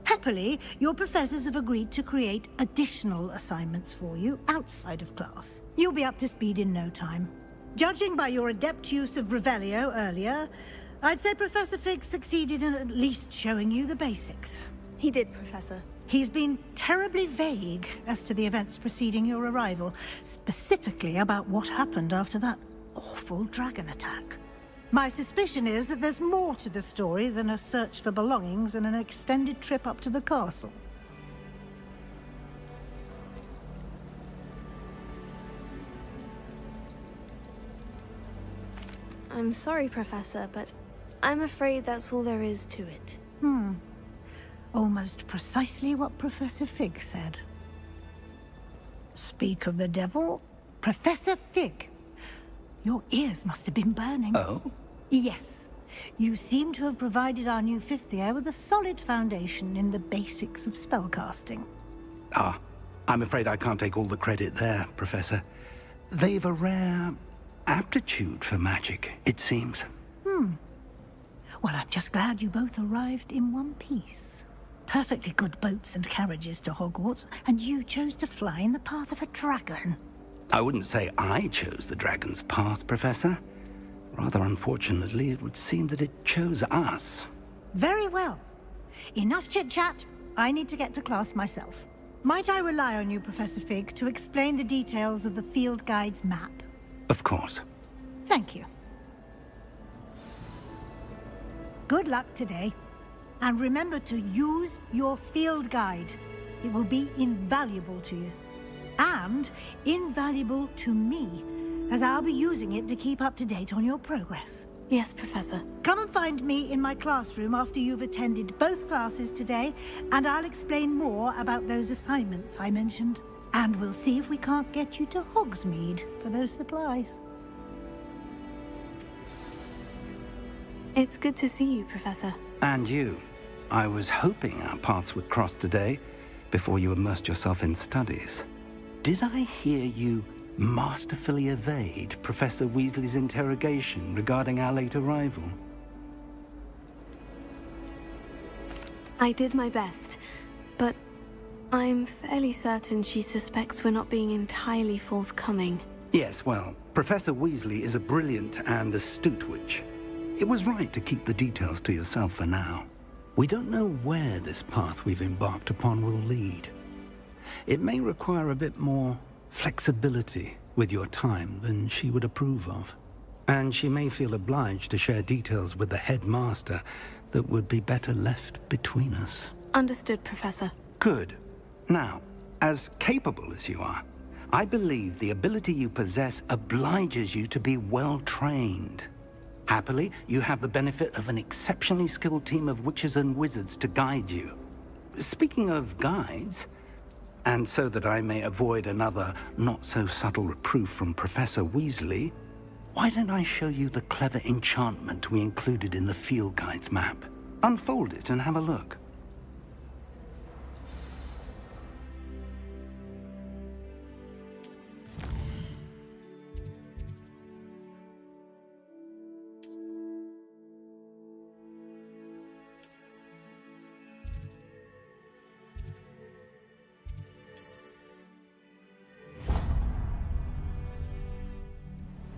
Happily, your professors have agreed to create additional assignments for you outside of class. You'll be up to speed in no time. Judging by your adept use of Revelio earlier, I'd say Professor Fig succeeded in at least showing you the basics. He did, Professor. He's been terribly vague as to the events preceding your arrival, specifically about what happened after that awful dragon attack. My suspicion is that there's more to the story than a search for belongings and an extended trip up to the castle. I'm sorry, Professor, but I'm afraid that's all there is to it. Almost precisely what Professor Fig said. Speak of the devil, Professor Fig. Your ears must have been burning. Oh? Yes. You seem to have provided our new fifth year with a solid foundation in the basics of spellcasting. Ah, I'm afraid I can't take all the credit there, Professor. They've a rare aptitude for magic, it seems. Well, I'm just glad you both arrived in one piece. Perfectly good boats and carriages to Hogwarts, and you chose to fly in the path of a dragon. I wouldn't say I chose the dragon's path, Professor. Rather unfortunately, it would seem that it chose us. Very well. Enough chit-chat. I need to get to class myself. Might I rely on you, Professor Fig, to explain the details of the field guide's map? Of course. Thank you. Good luck today. And remember to use your field guide. It will be invaluable to you. And invaluable to me, as I'll be using it to keep up to date on your progress. Yes, Professor. Come and find me in my classroom after you've attended both classes today, and I'll explain more about those assignments I mentioned. And we'll see if we can't get you to Hogsmeade for those supplies. It's good to see you, Professor. And you. I was hoping our paths would cross today, before you immersed yourself in studies. Did I hear you masterfully evade Professor Weasley's interrogation regarding our late arrival? I did my best, but I'm fairly certain she suspects we're not being entirely forthcoming. Yes, well, Professor Weasley is a brilliant and astute witch. It was right to keep the details to yourself for now. We don't know where this path we've embarked upon will lead. It may require a bit more flexibility with your time than she would approve of. And she may feel obliged to share details with the headmaster that would be better left between us. Understood, Professor. Good. Now, As capable as you are, I believe the ability you possess obliges you to be well trained. Happily, you have the benefit of an exceptionally skilled team of witches and wizards to guide you. Speaking of guides, and so that I may avoid another not-so-subtle reproof from Professor Weasley, why don't I show you the clever enchantment we included in the field guide's map? Unfold it and have a look.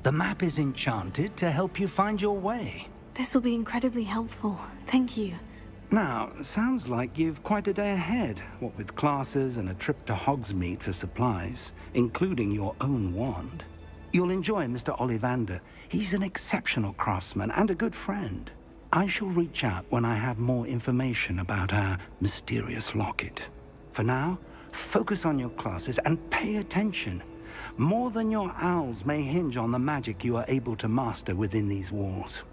The map is enchanted to help you find your way. This will be incredibly helpful. Thank you. Now, sounds like you've quite a day ahead, what with classes and a trip to Hogsmeade for supplies, including your own wand. You'll enjoy Mr. Ollivander. He's an exceptional craftsman and a good friend. I shall reach out when I have more information about our mysterious locket. For now, focus on your classes and pay attention. More than your owls may hinge on the magic you are able to master within these walls.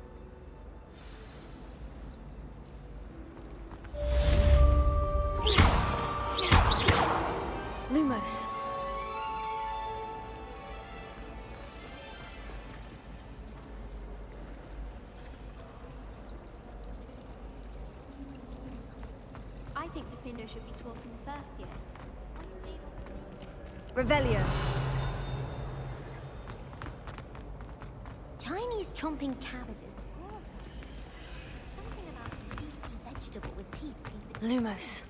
Lumos. I think Defendo should be taught in the first year. Revelio. Chinese chomping cabbages. Something about a leafy vegetable with teeth seems Lumos.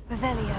Revelio.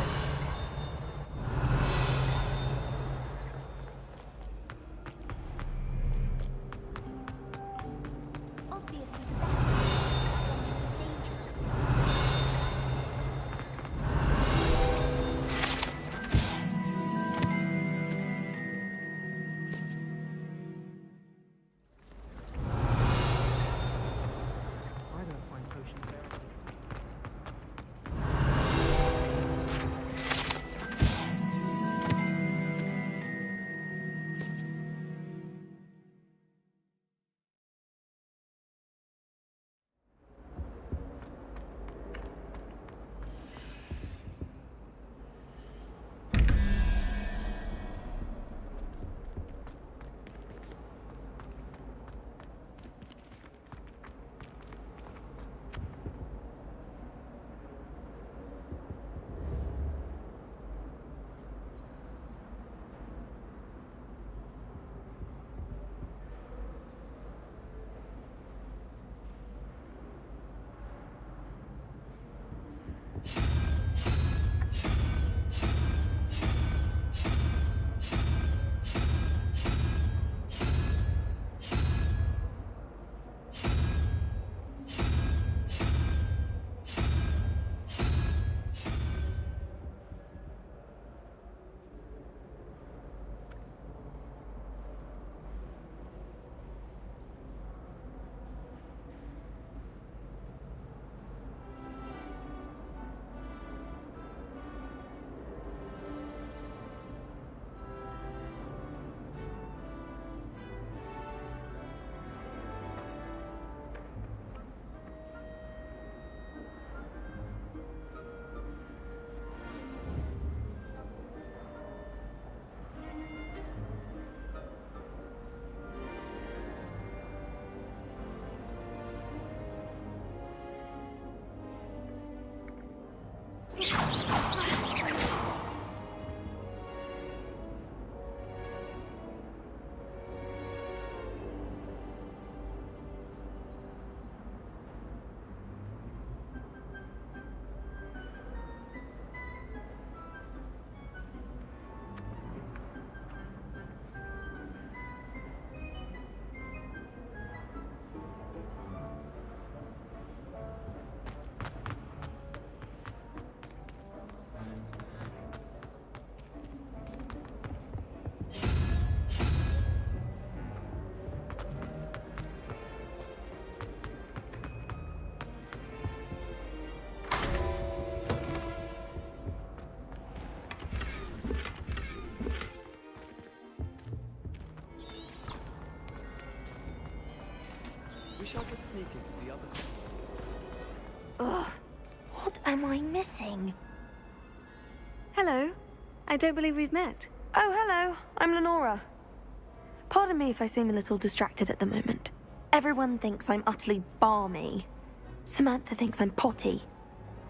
What am I missing? Hello. I don't believe we've met. Oh, hello. I'm Lenora. Pardon me if I seem a little distracted at the moment. Everyone thinks I'm utterly balmy. Samantha thinks I'm potty.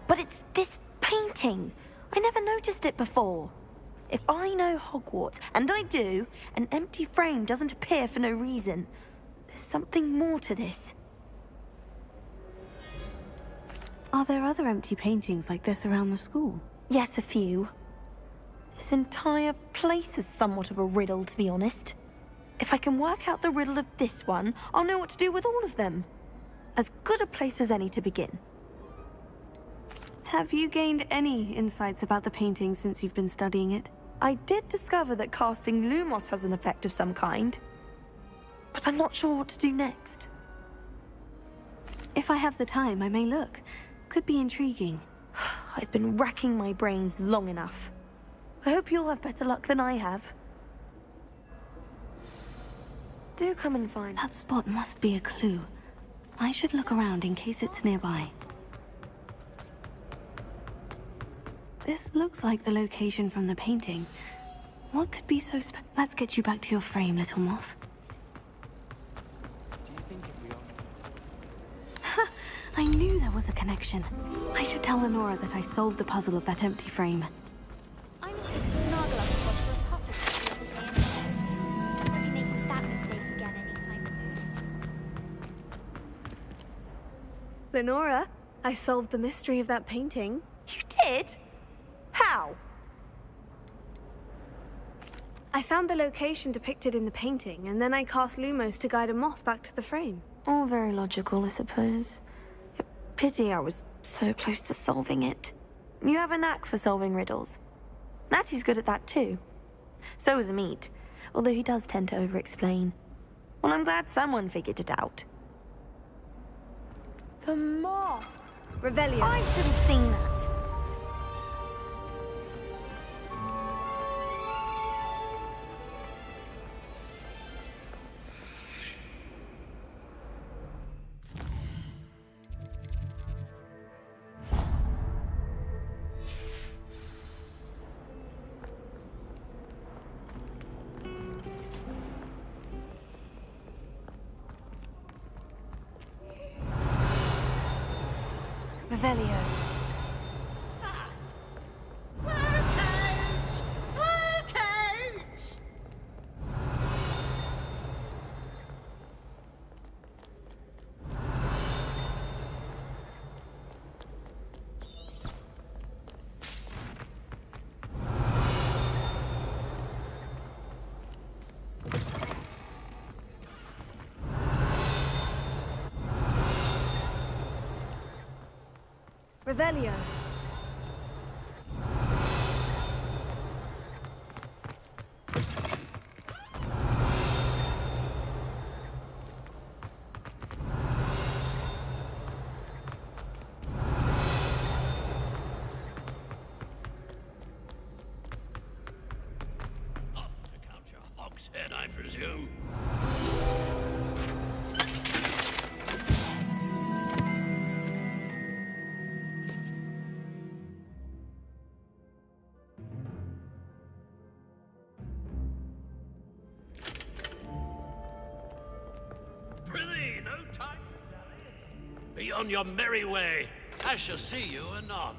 But it's this painting. I never noticed it before. If I know Hogwarts, and I do, an empty frame doesn't appear for no reason. There's something more to this. Are there other empty paintings like this around the school? Yes, a few. This entire place is somewhat of a riddle, to be honest. If I can work out the riddle of this one, I'll know what to do with all of them. As good a place as any to begin. Have you gained any insights about the painting since you've been studying it? I did discover that casting Lumos has an effect of some kind. But I'm not sure what to do next. If I have the time, I may look. Could be intriguing. I've been racking my brains long enough. I hope you'll have better luck than I have. Do come and find... That spot must be a clue. I should look around in case it's nearby. This looks like the location from the painting. What could be so Let's get you back to your frame, little moth. I knew there was a connection. I should tell Lenora that I solved the puzzle of that empty frame. I mistook Snargle up for a puppet the other day. I'll be making that mistake again anytime soon. Lenora, I solved the mystery of that painting. You did? How? I found the location depicted in the painting, and then I cast Lumos to guide a moth back to the frame. All very logical, I suppose. Pity I was so close to solving it. You have a knack for solving riddles. Natty's good at that too. So is Amit, although he does tend to over-explain. Well, I'm glad someone figured it out. The moth! Revelio. I should have seen that. Revelio. Revelio. Hogshead, I presume. Prithee, no time to dally. Be on your merry way. I shall see you anon.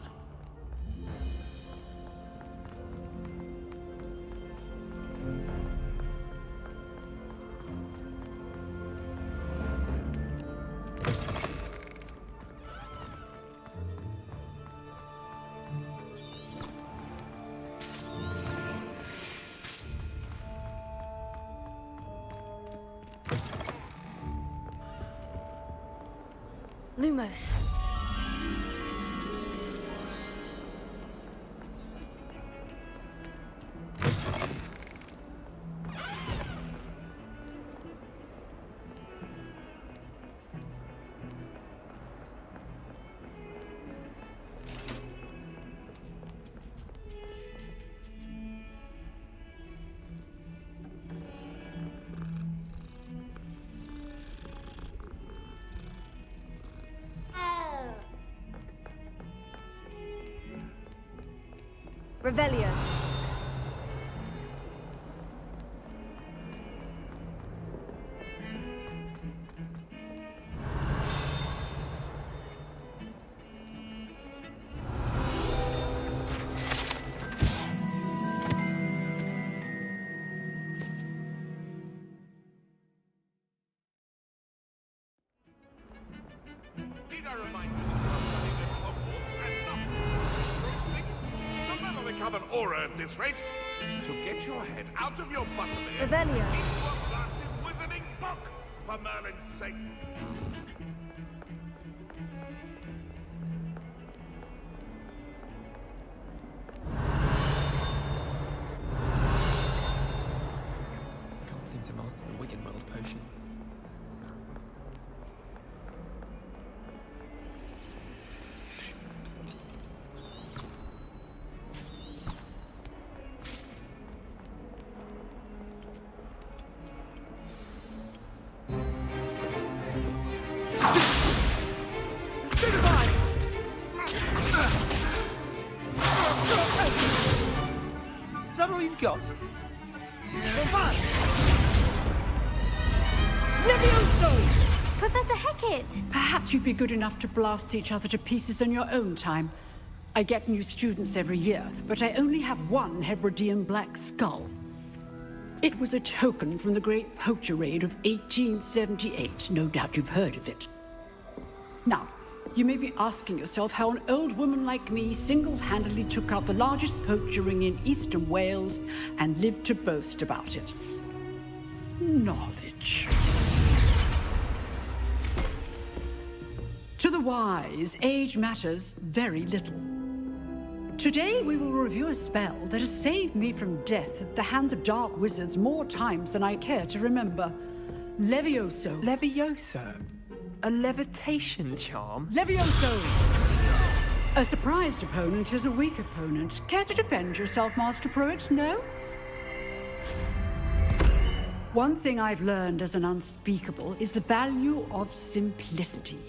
Lumos. Revelio. Need I remind you that you are studying at Hogwarts and not Broomsticks? You'll never become an aura at this rate. So get your head out of your butterbeer Revelio. into a blasted wizarding book, for Merlin's sake. Can't seem to master the Wicked World potion. Is that all you've got? Levioso! Professor Hecat! Perhaps you'd be good enough to blast each other to pieces on your own time. I get new students every year, but I only have one Hebridean black skull. It was a token from the Great Poacher Raid of 1878. No doubt you've heard of it. Now, you may be asking yourself how an old woman like me single-handedly took out the largest poacher ring in eastern Wales and lived to boast about it. Knowledge. To the wise, age matters very little. Today we will review a spell that has saved me from death at the hands of dark wizards more times than I care to remember. Levioso. Levioso? A levitation charm? Levioso! A surprised opponent is a weak opponent. Care to defend yourself, Master Pruitt? No? One thing I've learned as an unspeakable is the value of simplicity,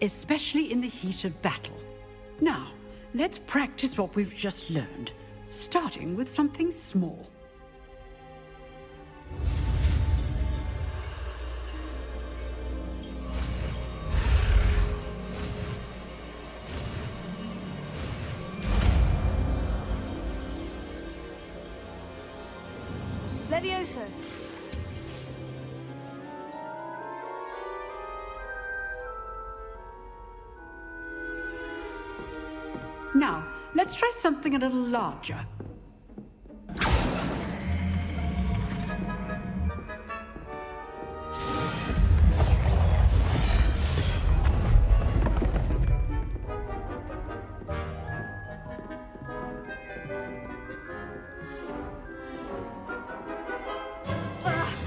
especially in the heat of battle. Now, let's practice what we've just learned, starting with something small. Levioso. Now, let's try something a little larger.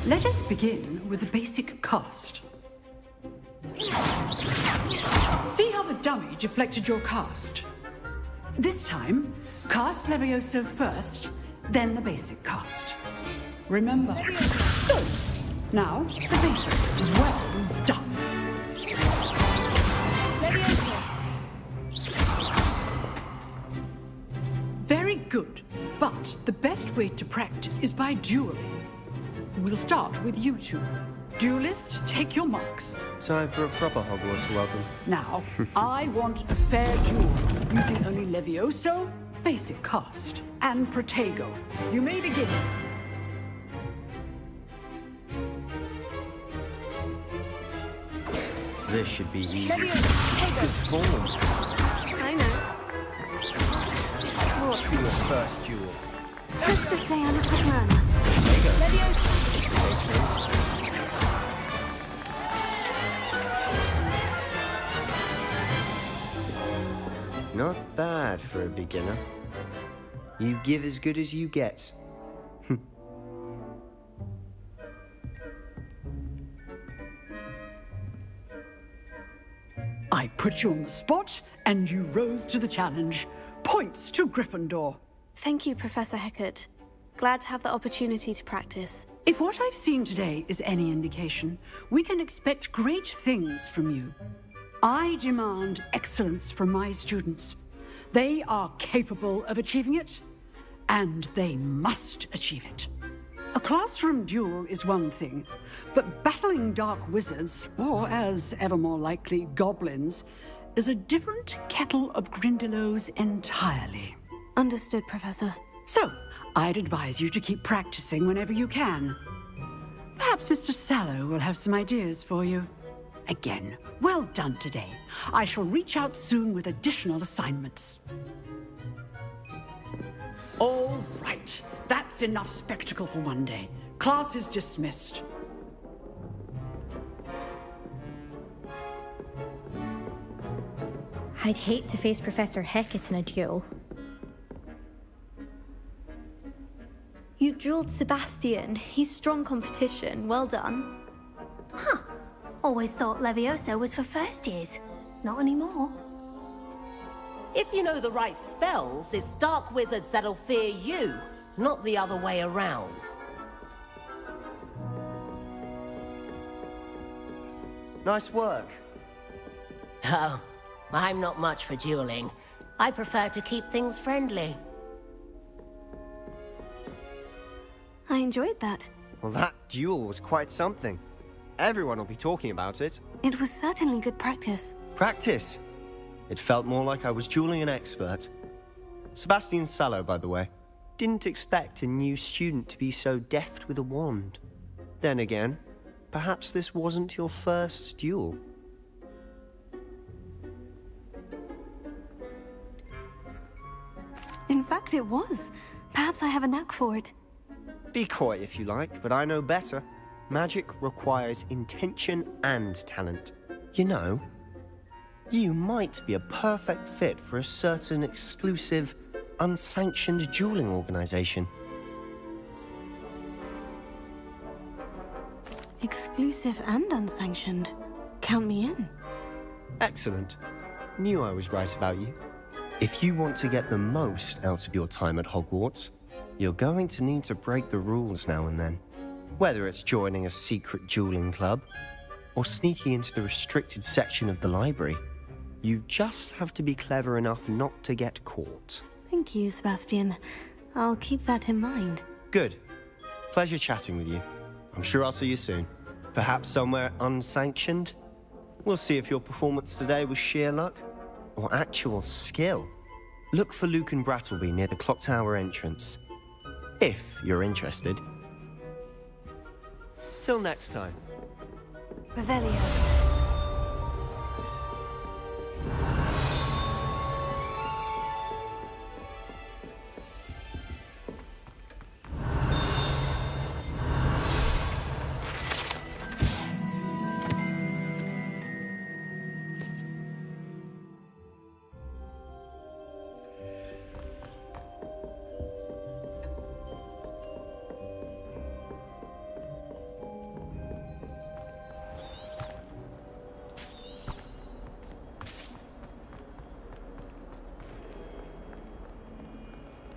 Let us begin with the basic cast. See how the dummy deflected your cast? This time, cast Levioso first, then the basic cast. Remember. Good. Now, the basic. Well done. Levioso. Very good. But the best way to practice is by dueling. We'll start with you two. Duelists, take your marks. Time for a proper Hogwarts welcome. Now, I want a fair duel, using only Levioso, basic cast, and Protego. You may begin. This should be easy. Levioso, Good form. I know. What for your first duel? Let's just say I'm a good man. Levioso. Not bad for a beginner. You give as good as you get. I put you on the spot, and you rose to the challenge. Points to Gryffindor. Thank you, Professor Hecat. Glad to have the opportunity to practice. If what I've seen today is any indication, we can expect great things from you. I demand excellence from my students. They are capable of achieving it, and they must achieve it. A classroom duel is one thing, but battling dark wizards, or as ever more likely, goblins, is a different kettle of Grindylows entirely. Understood, Professor. So, I'd advise you to keep practicing whenever you can. Perhaps Mr. Sallow will have some ideas for you. Again, well done today. I shall reach out soon with additional assignments. All right, that's enough spectacle for one day. Class is dismissed. I'd hate to face Professor Hecat in a duel. You dueled Sebastian. He's strong competition. Well done. Huh. Always thought Levioso was for first years. Not anymore. If you know the right spells, it's dark wizards that'll fear you, not the other way around. Nice work. Oh, I'm not much for dueling. I prefer to keep things friendly. I enjoyed that. Well, that duel was quite something. Everyone will be talking about it. It was certainly good practice. Practice? It felt more like I was dueling an expert. Sebastian Sallow, by the way. Didn't expect a new student to be so deft with a wand. Then again, perhaps this wasn't your first duel. In fact, it was. Perhaps I have a knack for it. Be coy if you like, but I know better. Magic requires intention and talent. You know, you might be a perfect fit for a certain exclusive, unsanctioned dueling organization. Exclusive and unsanctioned. Count me in. Excellent. Knew I was right about you. If you want to get the most out of your time at Hogwarts, you're going to need to break the rules now and then. Whether it's joining a secret dueling club, or sneaking into the restricted section of the library, you just have to be clever enough not to get caught. Thank you, Sebastian. I'll keep that in mind. Good. Pleasure chatting with you. I'm sure I'll see you soon. Perhaps somewhere unsanctioned? We'll see if your performance today was sheer luck, or actual skill. Look for Luke and Brattleby near the clock tower entrance, if you're interested. Till next time. Revelio.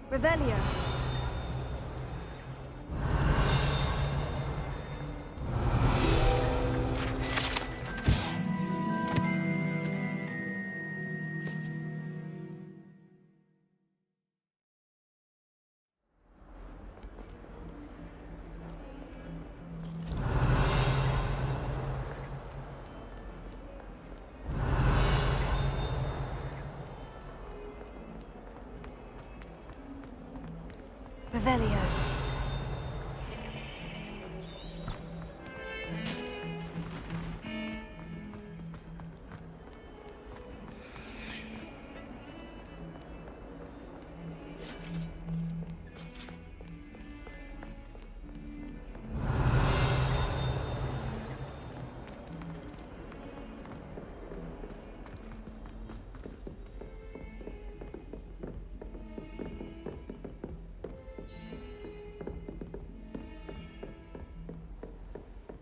Revelio. Revelio.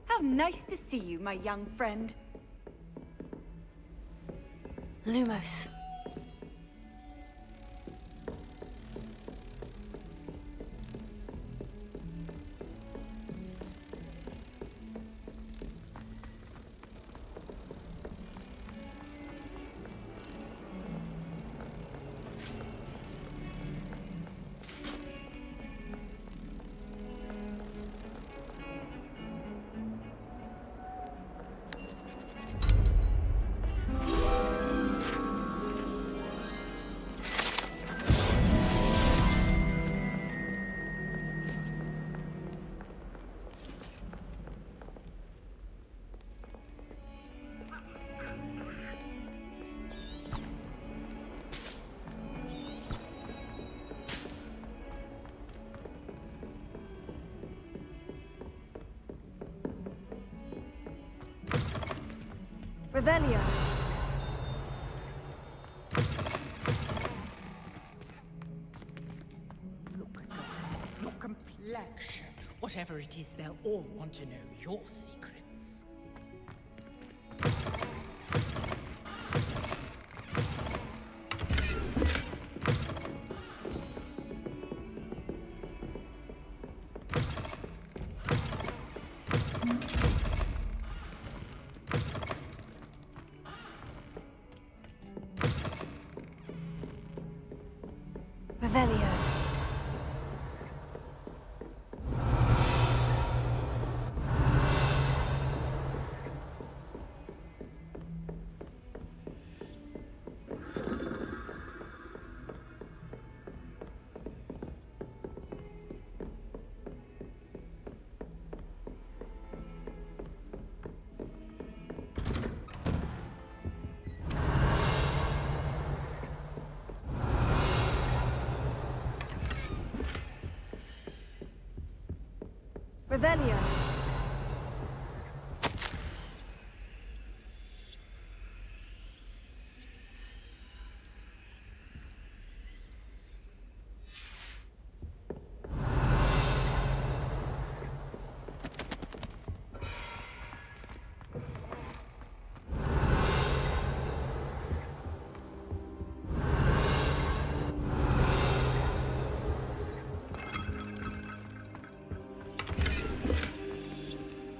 How nice to see you, my young friend. Lumos. Revelio. Your complexion. Whatever it is, they'll all want to know your secrets. Revelio. Revelio.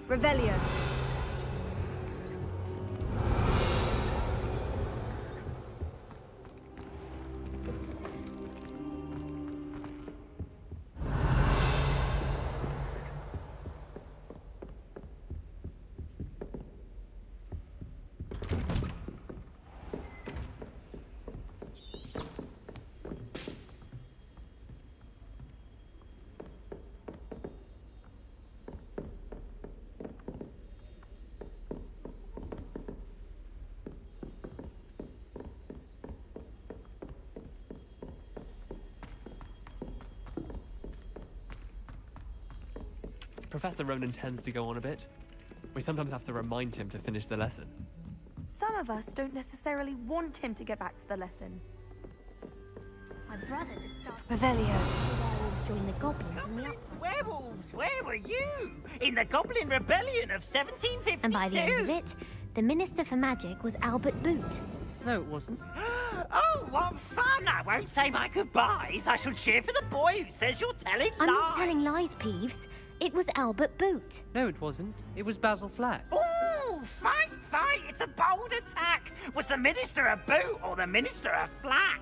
Revelio. Professor Ronan tends to go on a bit. We sometimes have to remind him to finish the lesson. Some of us don't necessarily want him to get back to the lesson. My brother just started. Revelio. Werewolves join the goblins in the uplands. Werewolves? Where were you? In the Goblin Rebellion of 1752? And by the end of it, the Minister for Magic was Albert Boot. No, it wasn't. Oh, what fun! I won't say my goodbyes. I shall cheer for the boy who says you're telling lies. I'm not telling lies, Peeves. It was Albert Boot. No, it wasn't. It was Basil Flack. Oh, fight, fight! It's a bold attack. Was the Minister a boot or the Minister a flack?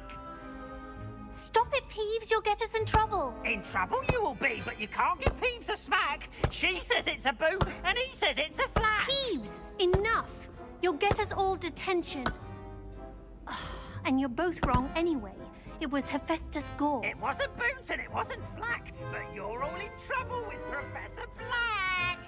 Stop it, Peeves. You'll get us in trouble. In trouble you will be, but you can't give Peeves a smack. She says it's a boot and he says it's a flack. Peeves, enough. You'll get us all detention. And you're both wrong anyway. It was Hephaestus Gore. It wasn't Boots and it wasn't Flack, but you're all in trouble with Professor Black.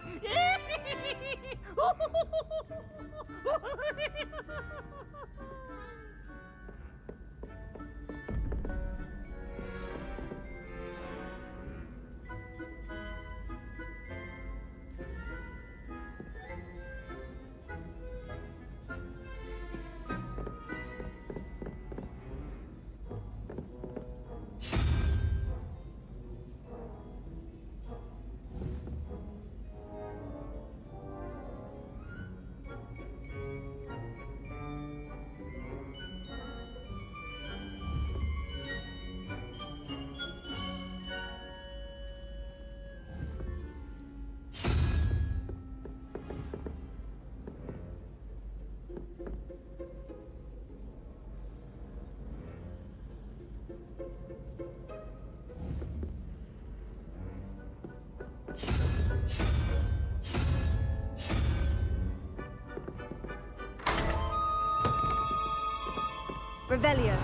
Revelio.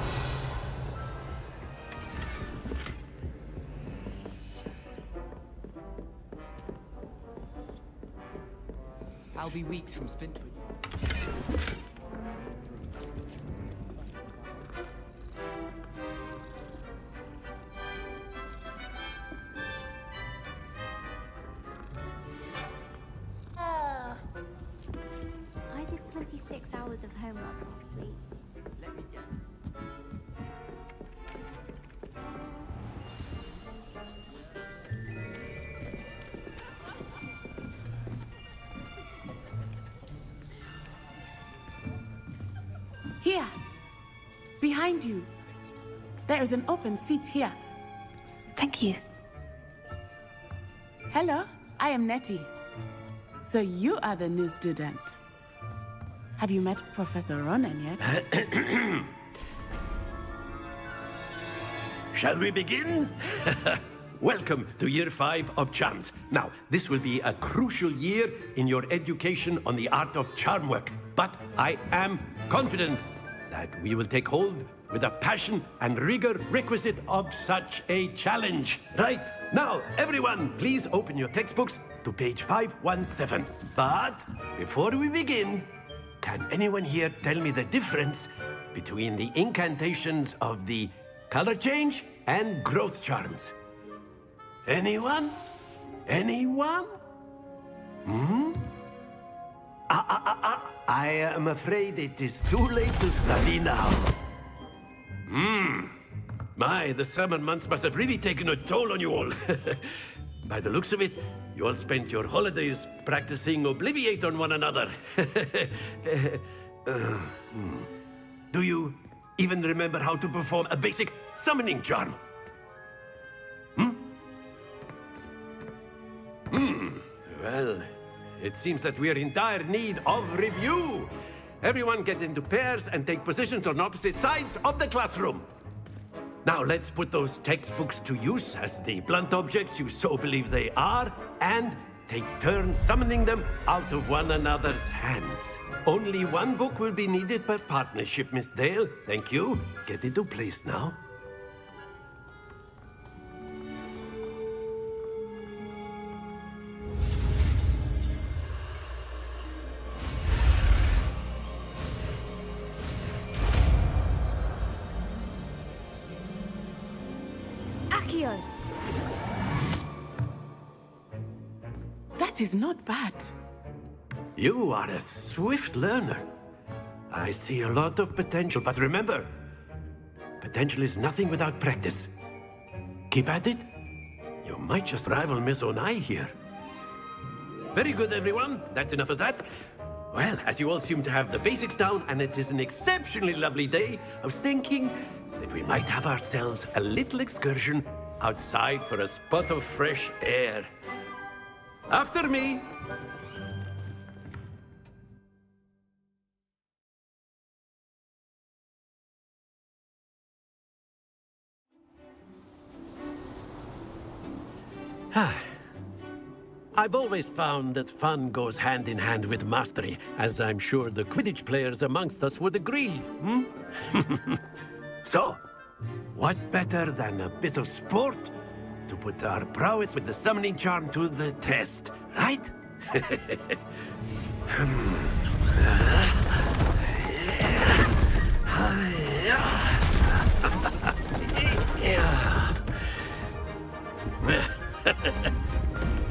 I'll be weeks from Spintwood. I did 26 hours Behind you. There is an open seat here. Thank you. Hello, I am Nettie. So you are the new student. Have you met Professor Ronan yet? Shall we begin? Welcome to Year 5 of Charms. Now, this will be a crucial year in your education on the art of charm work. But I am confident that we will take hold with the passion and rigor requisite of such a challenge. Right, now, everyone, please open your textbooks to page 517. But before we begin, can anyone here tell me the difference between the incantations of the color change and growth charms? Anyone? Anyone? I am afraid it is too late to study now. My, the summer months must have really taken a toll on you all. By the looks of it, you all spent your holidays practicing Obliviate on one another. Do you even remember how to perform a basic summoning charm? Well, it seems that we are in dire need of review. Everyone get into pairs and take positions on opposite sides of the classroom. Now let's put those textbooks to use as the blunt objects you so believe they are, and take turns summoning them out of one another's hands. Only one book will be needed per partnership, Miss Dale. Thank you. Get into place now. That is not bad. You are a swift learner. I see a lot of potential, but remember, potential is nothing without practice. Keep at it. You might just rival Miss Onai here. Very good, everyone. That's enough of that. Well, as you all seem to have the basics down, and it is an exceptionally lovely day, I was thinking that we might have ourselves a little excursion outside for a spot of fresh air. After me. I've always found that fun goes hand in hand with mastery, as I'm sure the Quidditch players amongst us would agree, So, what better than a bit of sport to put our prowess with the summoning charm to the test, right?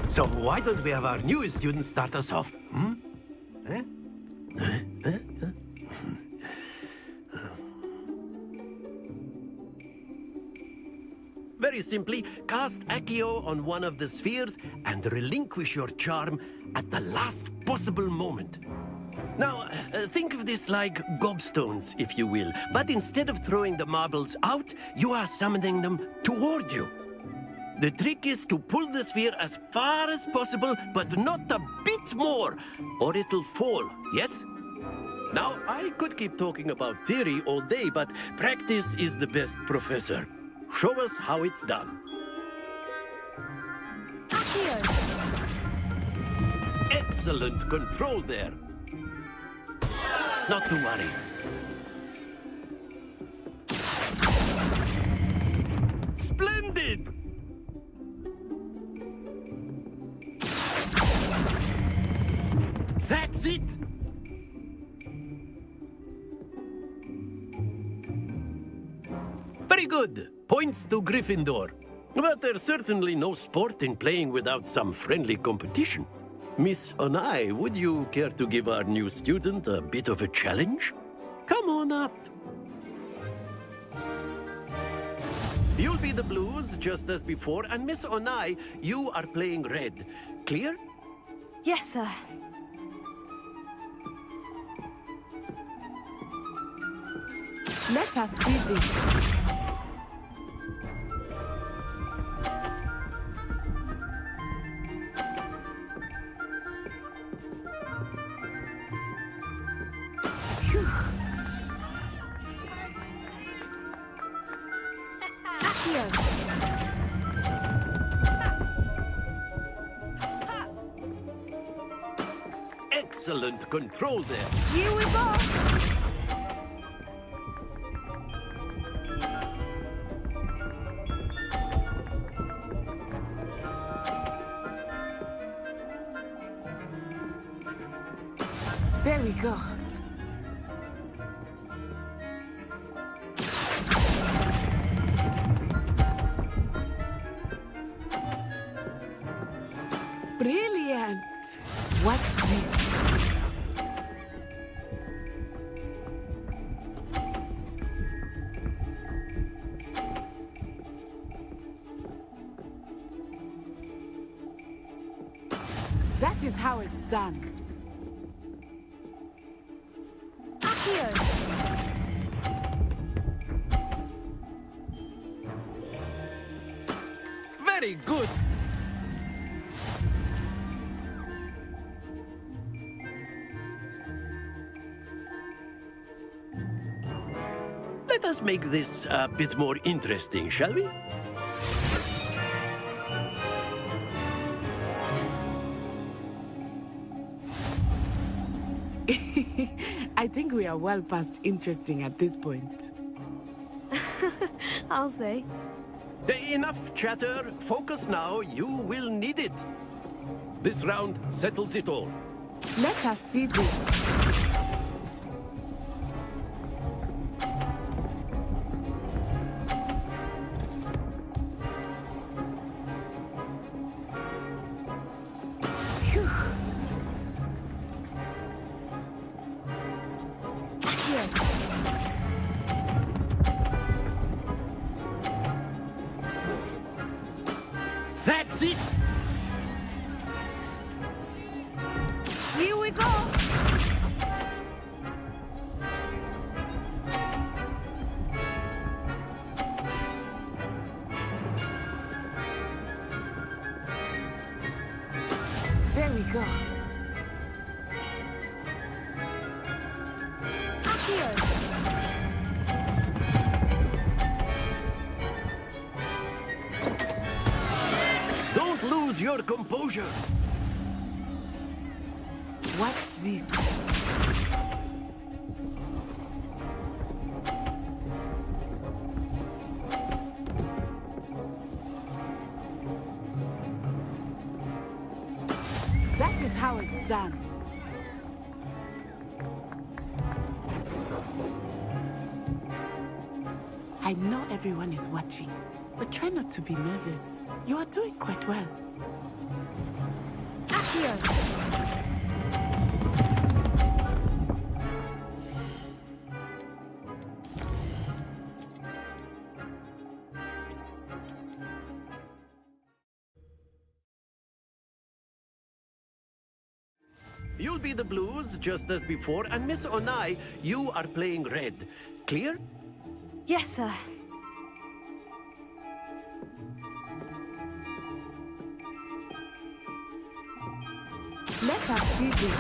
So why don't we have our newest student start us off? Very simply, cast Accio on one of the spheres and relinquish your charm at the last possible moment. Now, think of this like gobstones, if you will. But instead of throwing the marbles out, you are summoning them toward you. The trick is to pull the sphere as far as possible, but not a bit more, or it'll fall, yes? Now, I could keep talking about theory all day, but practice is the best professor. Show us how it's done. Excellent control there. Not to worry. Splendid! That's it! Very good. Points to Gryffindor. But there's certainly no sport in playing without some friendly competition. Miss Onai, would you care to give our new student a bit of a challenge? Come on up. You'll be the blues, just as before, and Miss Onai, you are playing red. Clear? Yes, sir. Let us see this. Excellent control there. Here we go! There we go. Brilliant! Watch this. That is how it's done. Very good. Let us make this a bit more interesting, shall we? I think we are well past interesting at this point. I'll say. Enough chatter. Focus now. You will need it. This round settles it all. Let us see this. That's it! Here we go! There we go. Don't lose your composure. Watch this. That is how it's done. I know everyone is watching, but try not to be nervous. You are doing quite well. You'll be the blues, just as before, and Miss Onai, you are playing red. Clear? Yes, sir. Let us see this.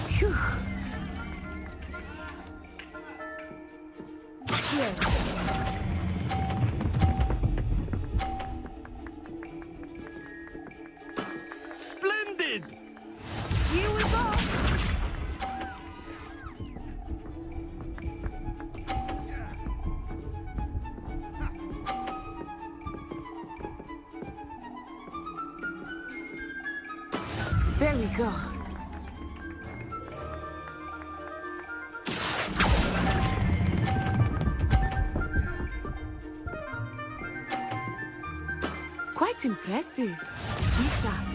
Phew. Here. Splendid! Here we go! There we go. Quite impressive. Be sharp.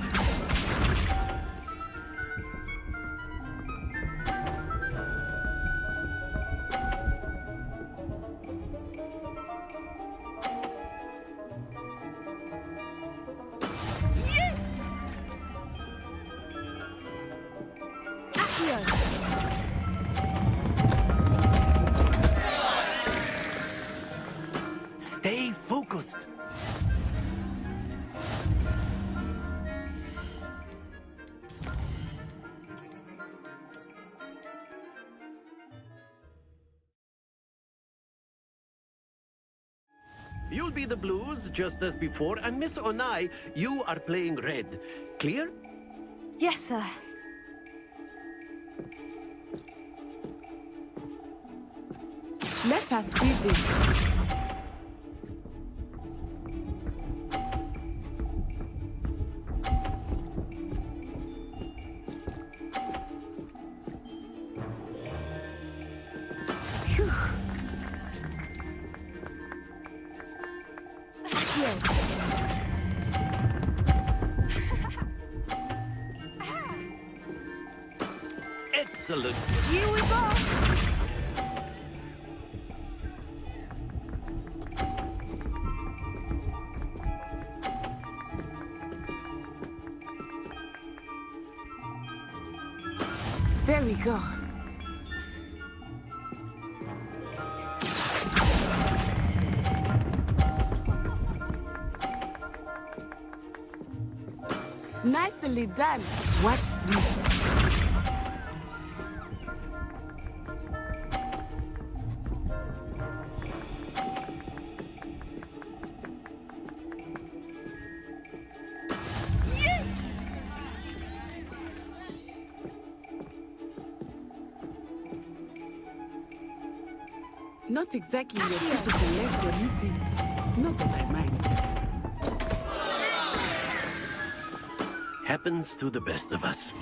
focused. You'll be the blues, just as before, and Miss Onai, you are playing red. Clear? Yes, sir. Let us see this. Excellent. Here we go! There we go. Nicely done. Watch this. Not exactly your typical lesson, is it? Not that I mind. Happens to the best of us.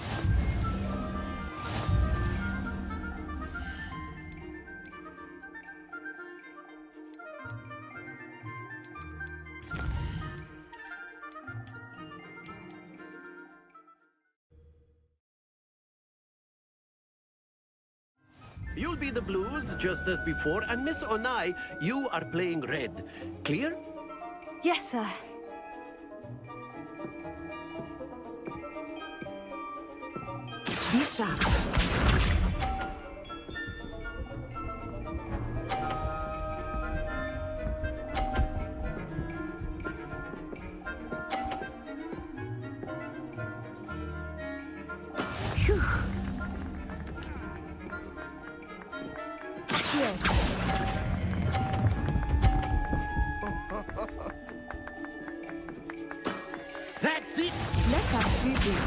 You'll be the blues, just as before, and Miss Onai, you are playing red. Clear? Yes, sir. Be sharp. Phew. Here. That's it! Let us see this.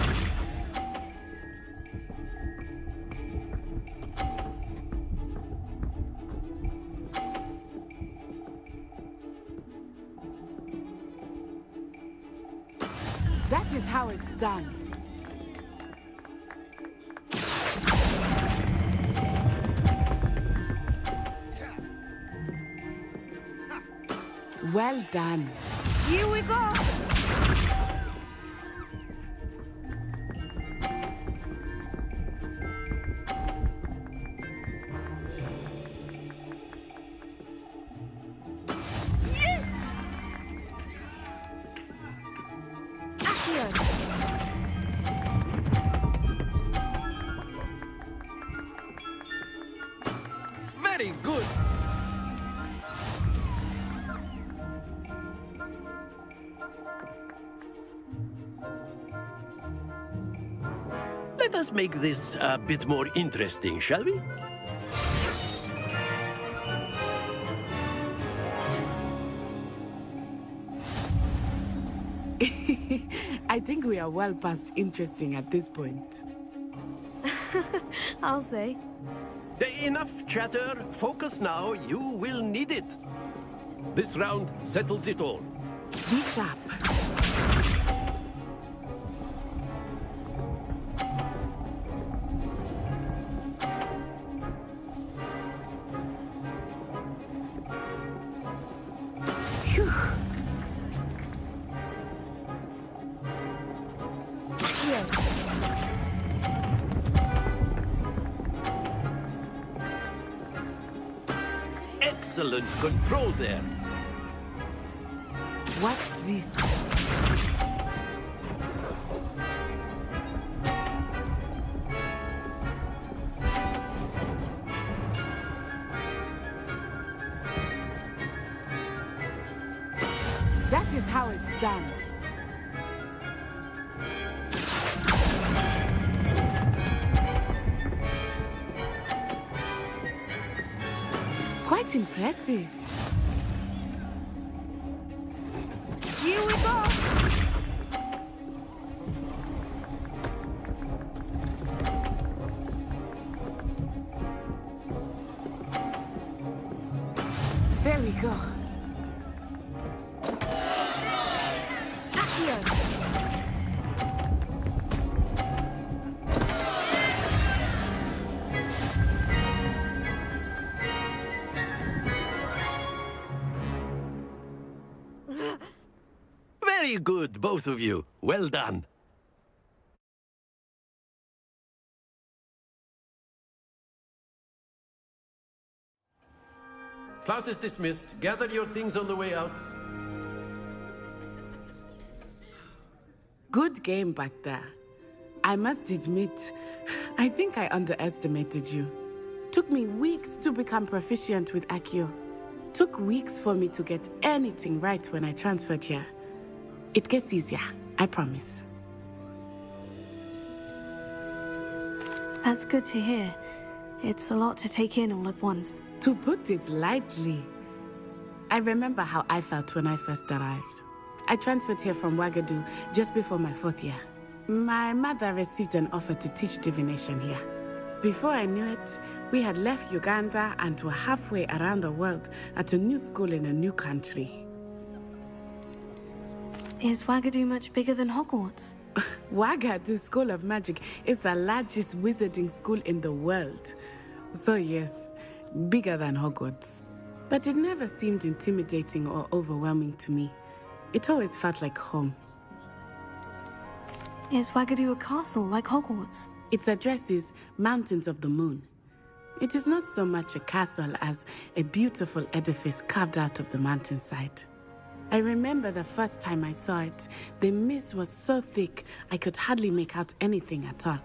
That is how it's done. Well done. Here we go! Yes! Accio! Very good! Let us make this a bit more interesting, shall we? I think we are well past interesting at this point. I'll say. Enough chatter. Focus now. You will need it. This round settles it all. Be sharp. Phew. Here. Excellent control there. Watch this. That is how it's done. Quite impressive. Here we go! There we go. Very good, both of you. Well done. Class is dismissed. Gather your things on the way out. Good game back there. I must admit, I think I underestimated you. Took me weeks to become proficient with Accio. Took weeks for me to get anything right when I transferred here. It gets easier, I promise. That's good to hear. It's a lot to take in all at once. To put it lightly, I remember how I felt when I first arrived. I transferred here from Ouagadougou just before my 4th year. My mother received an offer to teach divination here. Before I knew it, we had left Uganda and were halfway around the world at a new school in a new country. Is Ouagadougou much bigger than Hogwarts? Ouagadougou School of Magic is the largest wizarding school in the world. So yes, bigger than Hogwarts. But it never seemed intimidating or overwhelming to me. It always felt like home. Is Ouagadougou a castle like Hogwarts? Its address is Mountains of the Moon. It is not so much a castle as a beautiful edifice carved out of the mountainside. I remember the first time I saw it, the mist was so thick I could hardly make out anything at all.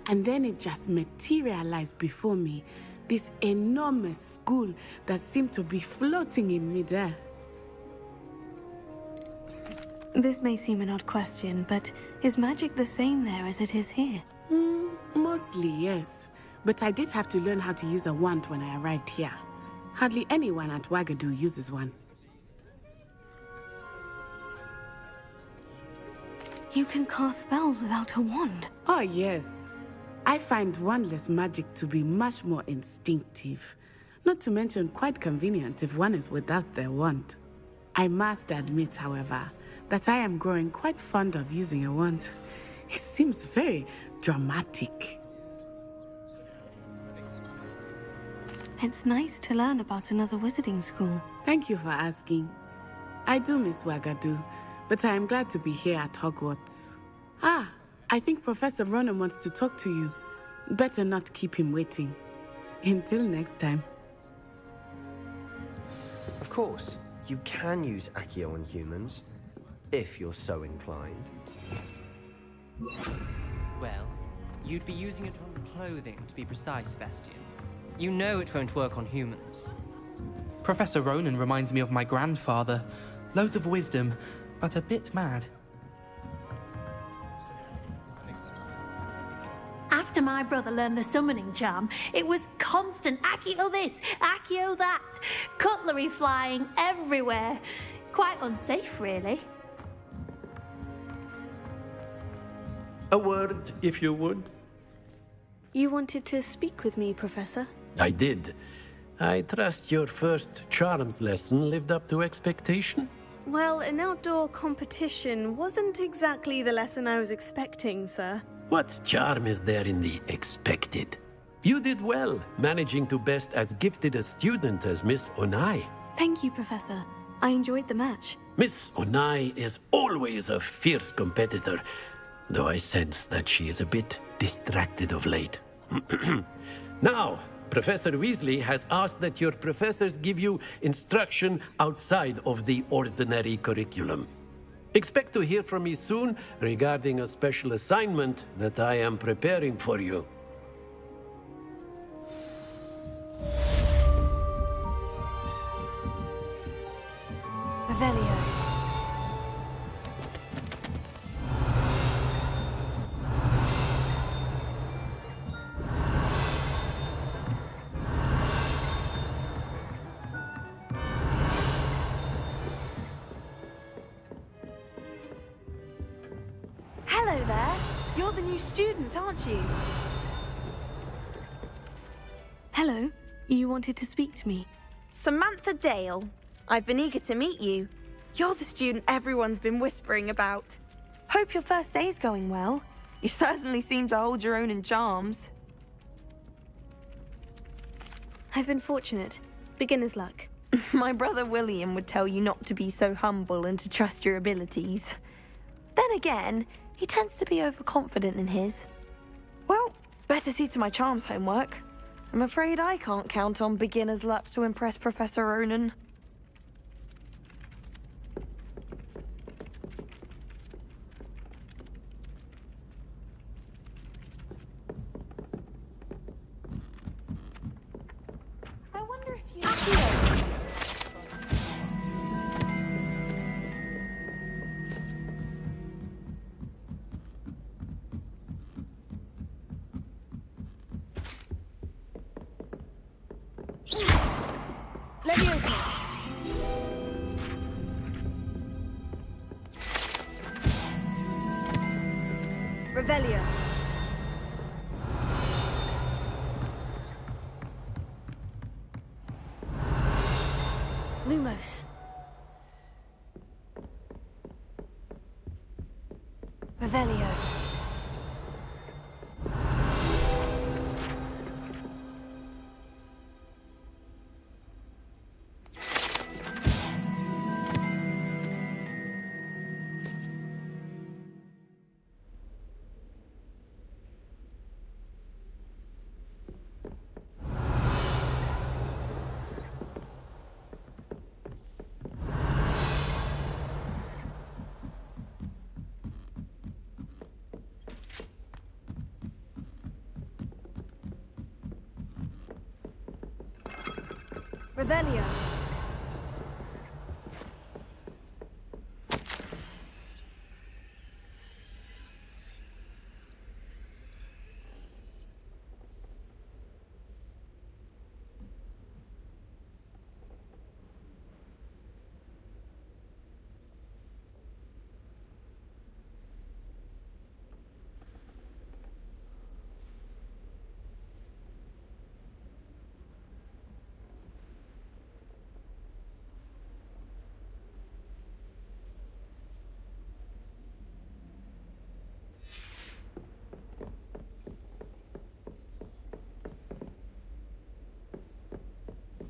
And then it just materialized before me, this enormous school that seemed to be floating in midair. This may seem an odd question, but is magic the same there as it is here? Mostly, yes. But I did have to learn how to use a wand when I arrived here. Hardly anyone at Ouagadougou uses one. You can cast spells without a wand? Oh, yes. I find wandless magic to be much more instinctive. Not to mention quite convenient if one is without their wand. I must admit, however, that I am growing quite fond of using a wand. It seems very dramatic. It's nice to learn about another wizarding school. Thank you for asking. I do miss Ouagadougou, but I am glad to be here at Hogwarts. Ah, I think Professor Ronan wants to talk to you. Better not keep him waiting. Until next time. Of course, you can use Accio on humans, if you're so inclined. Well, you'd be using it on clothing, to be precise, Bastian. You know it won't work on humans. Professor Ronan reminds me of my grandfather. Loads of wisdom, but a bit mad. After my brother learned the summoning charm, it was constant Accio this, Accio that. Cutlery flying everywhere. Quite unsafe, really. A word, if you would. You wanted to speak with me, Professor? I did. I trust your first charms lesson lived up to expectation? Well, an outdoor competition wasn't exactly the lesson I was expecting, sir. What charm is there in the expected? You did well, managing to best as gifted a student as Miss Onai. Thank you, Professor. I enjoyed the match. Miss Onai is always a fierce competitor, though I sense that she is a bit distracted of late. Now, Professor Weasley has asked that your professors give you instruction outside of the ordinary curriculum. Expect to hear from me soon regarding a special assignment that I am preparing for you. Revelio. Hello there. You're the new student, aren't you? Hello. You wanted to speak to me? Samantha Dale. I've been eager to meet you. You're the student everyone's been whispering about. Hope your first day's going well. You certainly seem to hold your own in charms. I've been fortunate. Beginner's luck. My brother William would tell you not to be so humble and to trust your abilities. Then again, he tends to be overconfident in his. Well, better see to my charms homework. I'm afraid I can't count on beginner's luck to impress Professor Ronan. I wonder if you... Leviosa! Revelio! Lumos. Revelio. Revelio.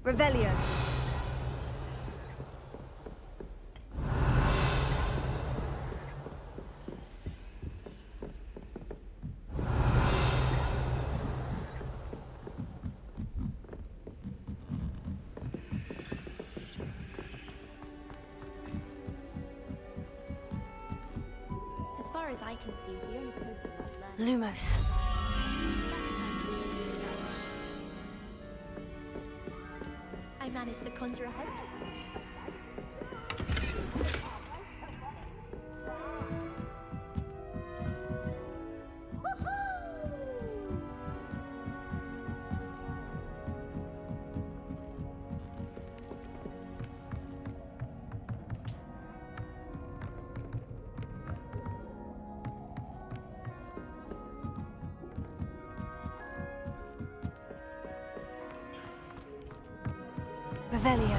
Revelio. As far as I can see, the only Pokemon I've learned... Lumos. I managed to conjure a head. Revelio.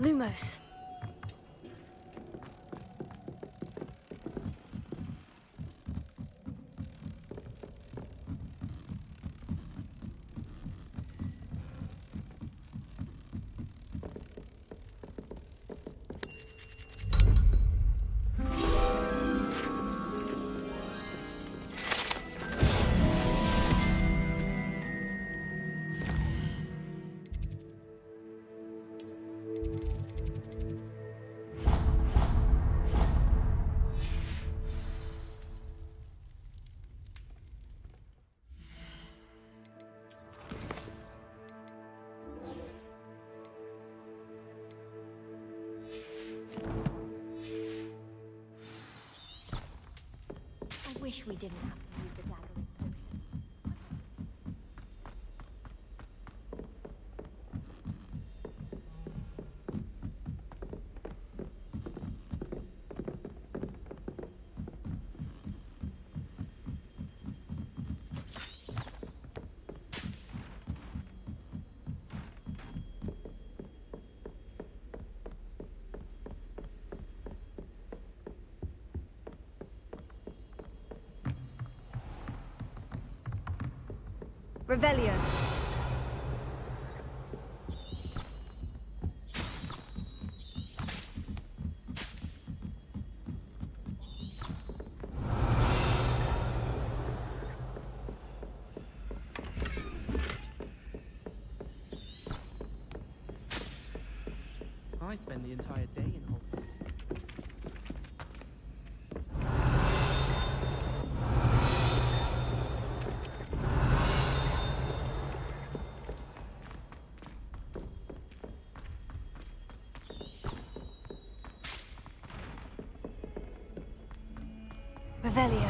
Lumos. wish we didn't have to use the dagger in person. Revelio. I spend the entire day in Hogwarts. Revelio.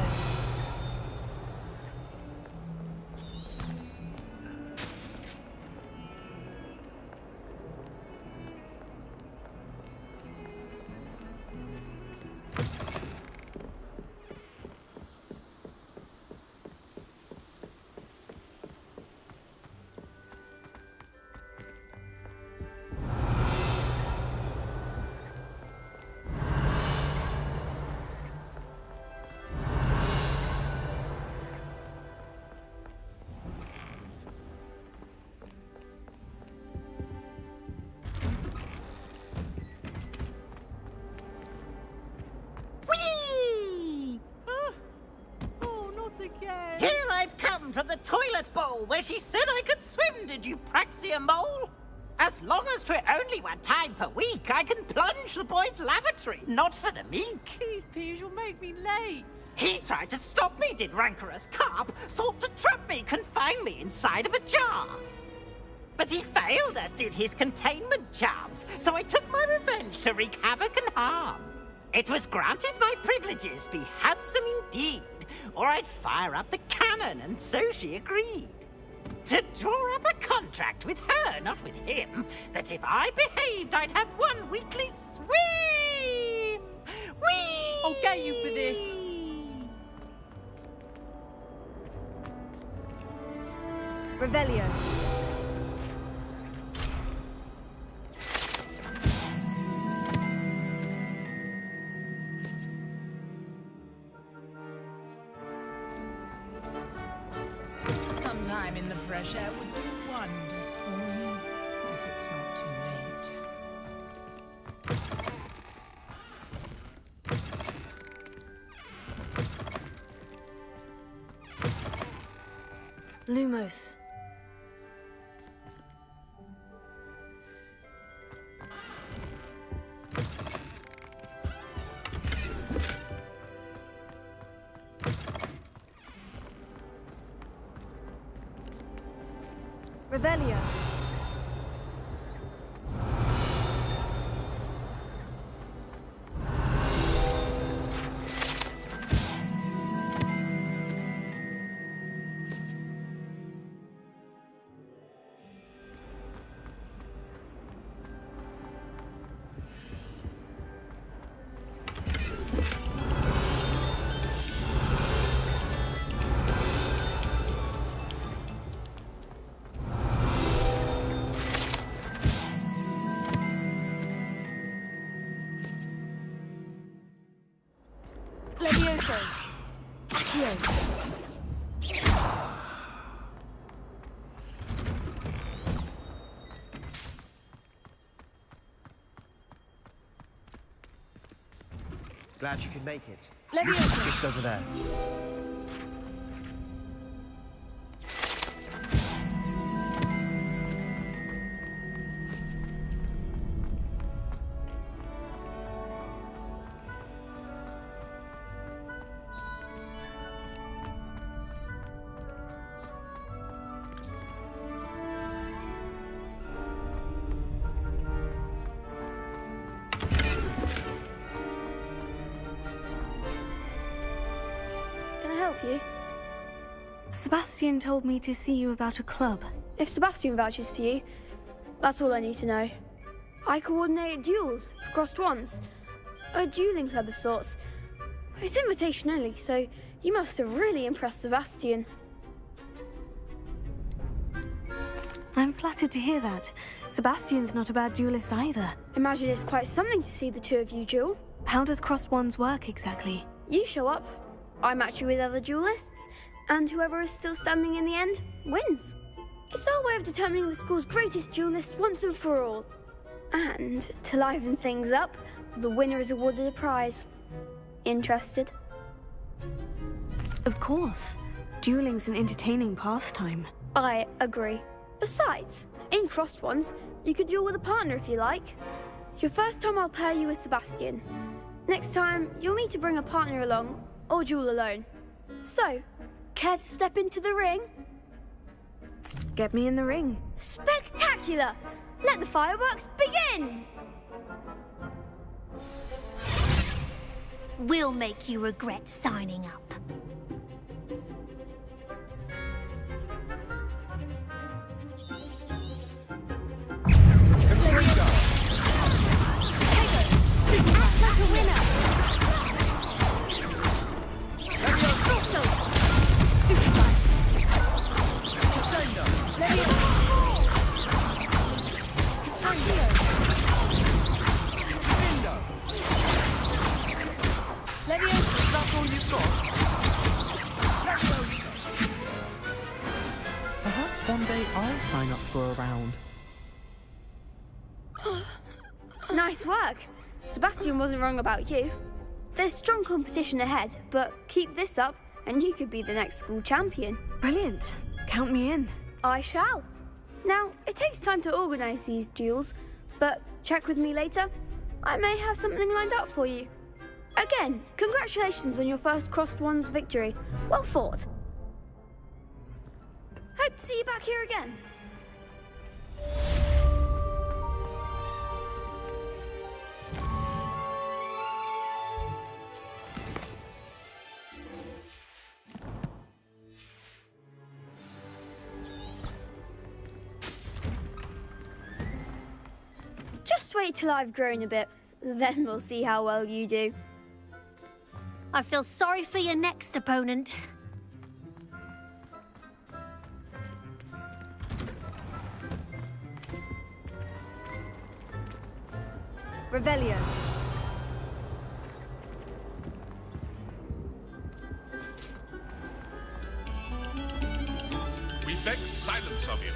Here I've come from the toilet bowl where she said I could swim, did you praxia mole? As long as 'twere only one time per week, I can plunge the boy's lavatory, not for the meek. Please, Piers, you'll make me late. He tried to stop me, did rancorous carp, sought to trap me, confine me inside of a jar. But he failed, as did his containment charms, so I took my revenge to wreak havoc and harm. It was granted my privileges be handsome indeed, or I'd fire up the cannon, and so she agreed. To draw up a contract with her, not with him, that if I behaved, I'd have one weekly swim! Whee! I'll get you for this. Revelio. Sometime in the fresh air would do wonders for you, if it's not too late. Lumos. Revelio. Levioso. Accio. Glad you could make it. Levioso. Just over there. you? Sebastian told me to see you about a club. If Sebastian vouches for you, that's all I need to know. I coordinate duels for crossed ones. A dueling club of sorts. It's invitation only, so you must have really impressed Sebastian. I'm flattered to hear that. Sebastian's not a bad duelist either. Imagine it's quite something to see the two of you duel. How does crossed ones work exactly? You show up, I match you with other duelists, and whoever is still standing in the end wins. It's our way of determining the school's greatest duelist once and for all. And to liven things up, the winner is awarded a prize. Interested? Of course. Dueling's an entertaining pastime. I agree. Besides, in crossed ones, you could duel with a partner if you like. Your first time I'll pair you with Sebastian. Next time, you'll need to bring a partner along, or duel alone. So, care to step into the ring? Get me in the ring. Spectacular! Let the fireworks begin! We'll make you regret signing up. Perhaps one day I'll sign up for a round. Nice work. Sebastian wasn't wrong about you. There's strong competition ahead, but keep this up and you could be the next school champion. Brilliant. Count me in. I shall. Now, it takes time to organise these duels, but check with me later. I may have something lined up for you. Again, congratulations on your first crossed ones victory. Well fought. Hope to see you back here again. Just wait till I've grown a bit, then we'll see how well you do. I feel sorry for your next opponent. Revelio. We beg silence of you.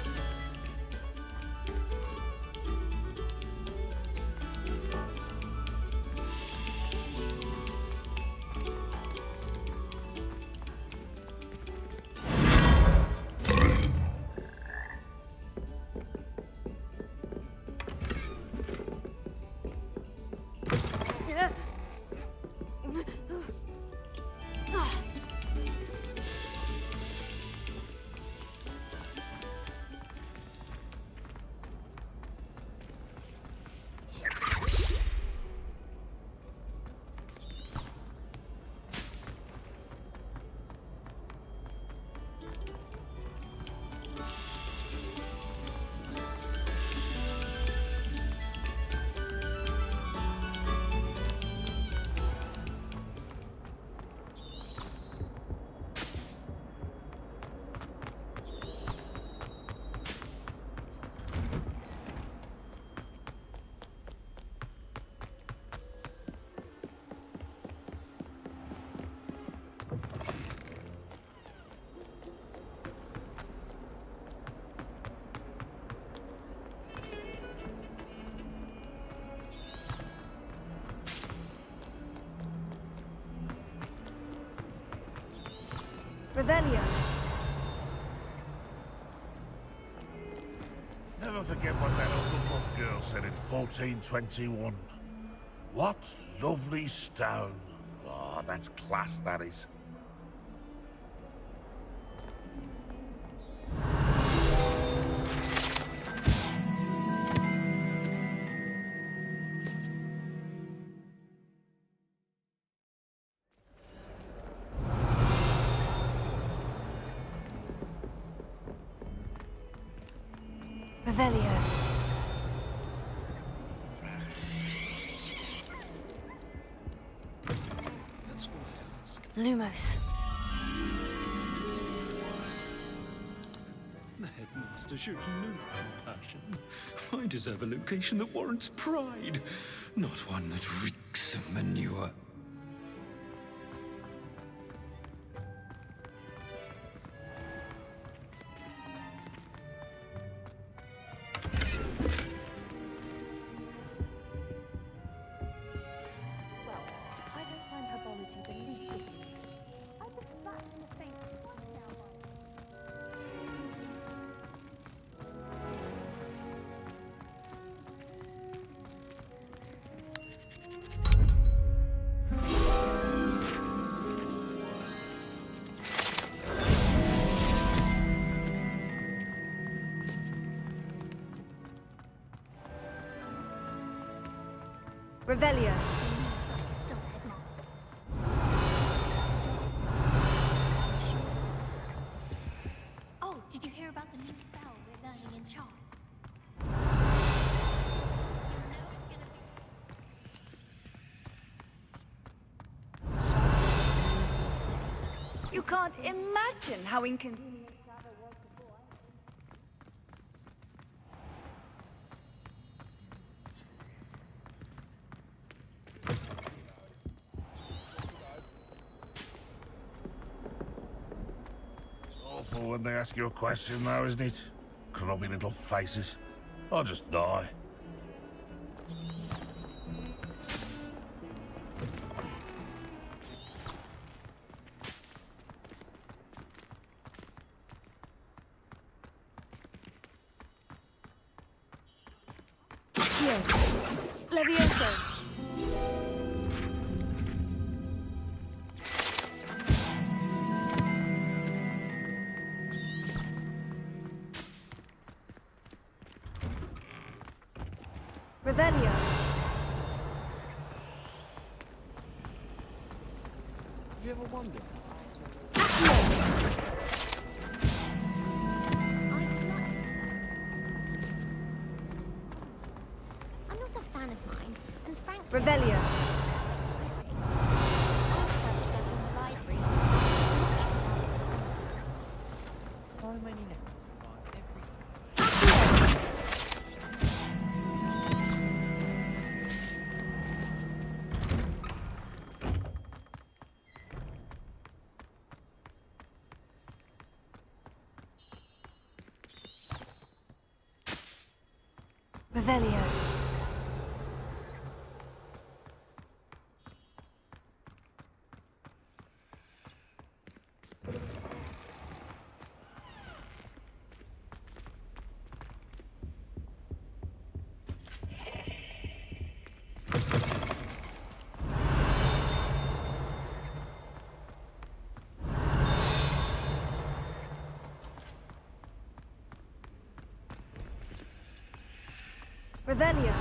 Revelio. Never forget what that old buff girl said in 1421. What lovely stone. Oh, that's class, that is. Revelio. Lumos. The headmaster shows no compassion. I deserve a location that warrants pride, not one that reeks of manure. Revelio. Oh, did you hear about the new spell we're learning in charm? You can't imagine how inconvenient that was before. Awful when they ask you a question now, isn't it? Grubby little faces. I'll just die. Here. Levioso. Revelio. Have you ever wondered? I'm not a fan of mine, and frankly... Revelio. So many now. Revelio. Revelio.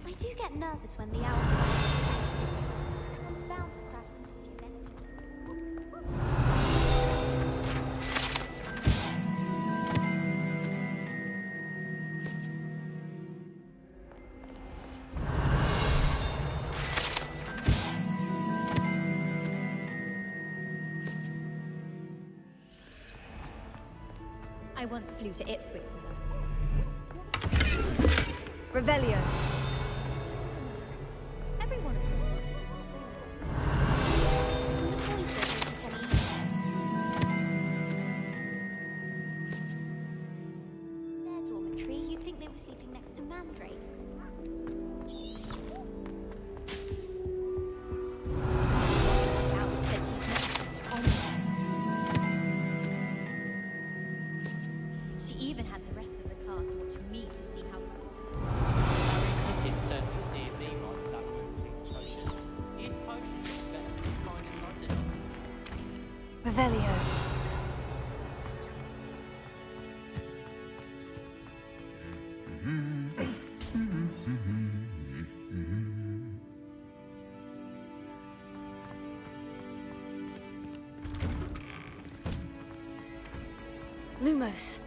I do get nervous when the owls I'm bound to crash into the I once flew to Ipswich. Revelio. Everyone of them. Their dormitory, you'd think they were sleeping next to mandrakes. She even had the rest of the class watch me to see how... It's certainly steered me right with that moving potion. His potion should be better than his mine in London. Revelio. Lumos.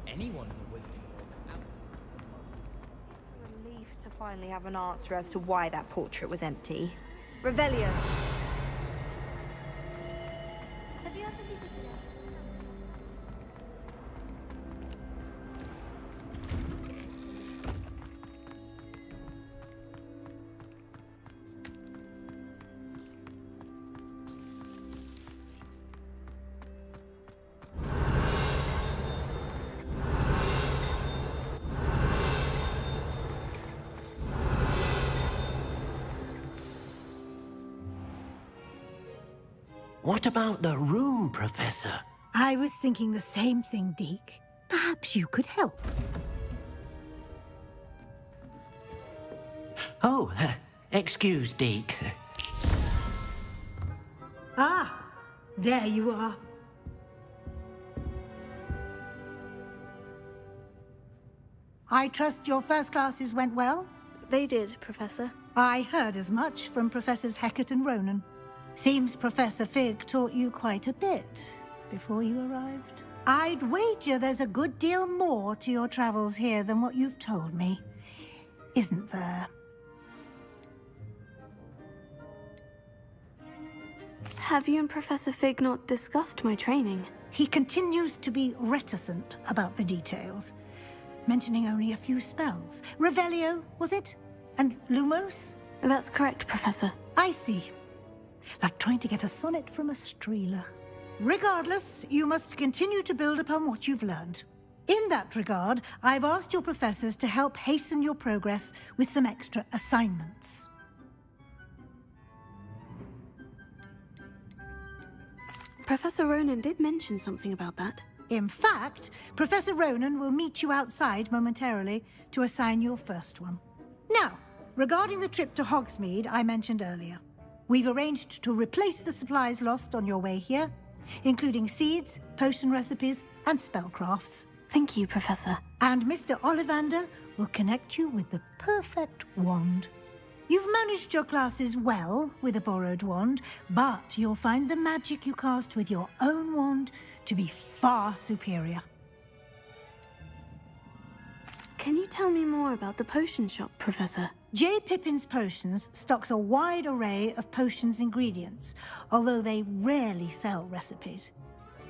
Anyone in the wizarding world. Relief to finally have an answer as to why that portrait was empty. Revelio. Have you ever visited it? What about the room, Professor? I was thinking the same thing, Deke. Perhaps you could help. Oh, excuse, Deke. Ah, there you are. I trust your first classes went well? They did, Professor. I heard as much from Professors Hecat and Ronan. Seems Professor Fig taught you quite a bit before you arrived. I'd wager there's a good deal more to your travels here than what you've told me, isn't there? Have you and Professor Fig not discussed my training? He continues to be reticent about the details, mentioning only a few spells. Revelio, was it? And Lumos? That's correct, Professor. I see. Like trying to get a sonnet from a streeler. Regardless, you must continue to build upon what you've learned. In that regard, I've asked your professors to help hasten your progress with some extra assignments. Professor Ronan did mention something about that. In fact, Professor Ronan will meet you outside momentarily to assign your first one. Now, regarding the trip to Hogsmeade I mentioned earlier, we've arranged to replace the supplies lost on your way here, including seeds, potion recipes, and spellcrafts. Thank you, Professor. And Mr. Ollivander will connect you with the perfect wand. You've managed your classes well with a borrowed wand, but you'll find the magic you cast with your own wand to be far superior. Can you tell me more about the potion shop, Professor? J. Pippin's Potions stocks a wide array of potions ingredients, although they rarely sell recipes.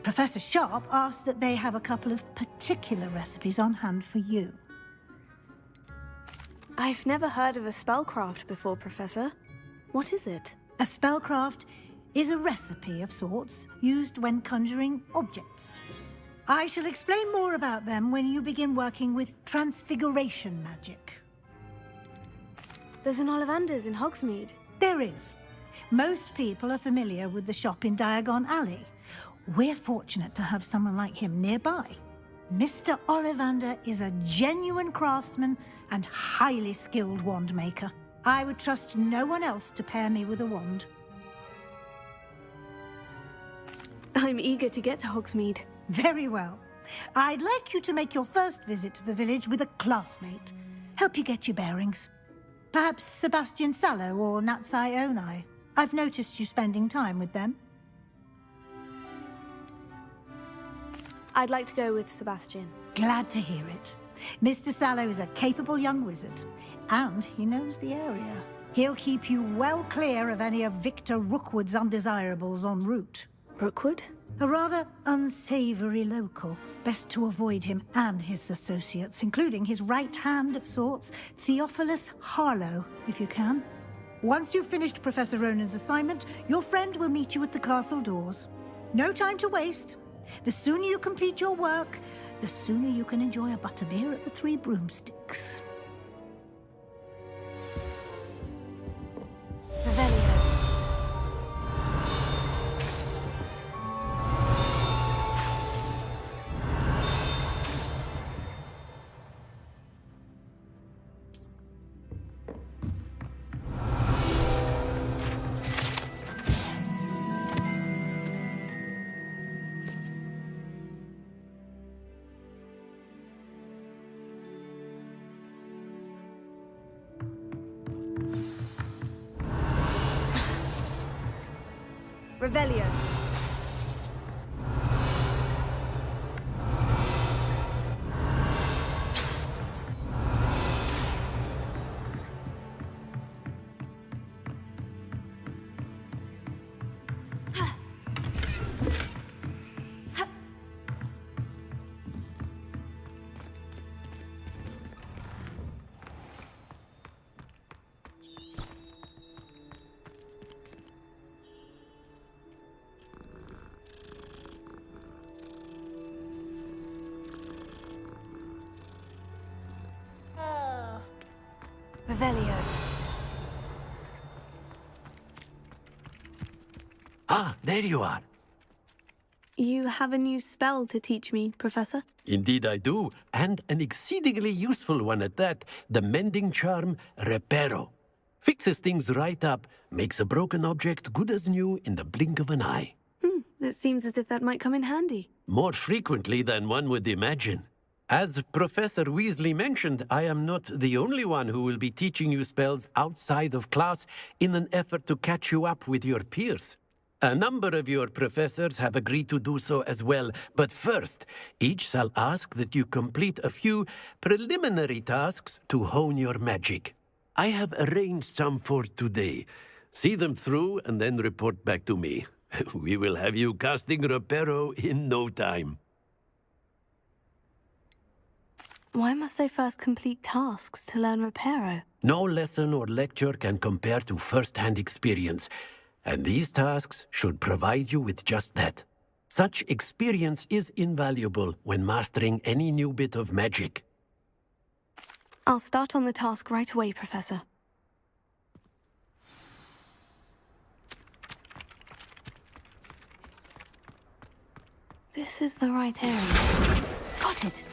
Professor Sharp asked that they have a couple of particular recipes on hand for you. I've never heard of a spellcraft before, Professor. What is it? A spellcraft is a recipe of sorts used when conjuring objects. I shall explain more about them when you begin working with transfiguration magic. There's an Ollivander's in Hogsmeade. There is. Most people are familiar with the shop in Diagon Alley. We're fortunate to have someone like him nearby. Mr. Ollivander is a genuine craftsman and highly skilled wand maker. I would trust no one else to pair me with a wand. I'm eager to get to Hogsmeade. Very well. I'd like you to make your first visit to the village with a classmate. Help you get your bearings. Perhaps Sebastian Sallow or Natsai Onai. I've noticed you spending time with them. I'd like to go with Sebastian. Glad to hear it. Mr. Sallow is a capable young wizard, and he knows the area. He'll keep you well clear of any of Victor Rookwood's undesirables en route. Rookwood? A rather unsavory local. Best to avoid him and his associates, including his right hand of sorts, Theophilus Harlow, if you can. Once you've finished Professor Ronan's assignment, your friend will meet you at the castle doors. No time to waste. The sooner you complete your work, the sooner you can enjoy a butterbeer at the Three Broomsticks. Revelio. Revelio. Revelio. Ah, there you are. You have a new spell to teach me, Professor? Indeed I do, and an exceedingly useful one at that. The mending charm, Reparo. Fixes things right up, makes a broken object good as new in the blink of an eye. It seems as if that might come in handy. More frequently than one would imagine. As Professor Weasley mentioned, I am not the only one who will be teaching you spells outside of class in an effort to catch you up with your peers. A number of your professors have agreed to do so as well, but first, each shall ask that you complete a few preliminary tasks to hone your magic. I have arranged some for today. See them through and then report back to me. We will have you casting Reparo in no time. Why must I first complete tasks to learn Reparo? No lesson or lecture can compare to first-hand experience, and these tasks should provide you with just that. Such experience is invaluable when mastering any new bit of magic. I'll start on the task right away, Professor. This is the right area. Got it!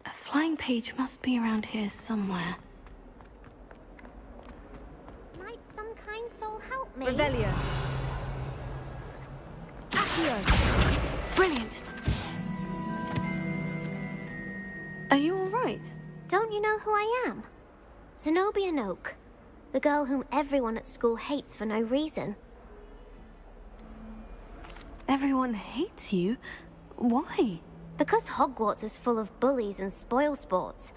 A flying page must be around here somewhere. Might some kind soul help me? Revelio. Accio. Brilliant! Are you all right? Don't you know who I am? Zenobia Noak, the girl whom everyone at school hates for no reason. Everyone hates you? Why? Because Hogwarts is full of bullies and spoilsports.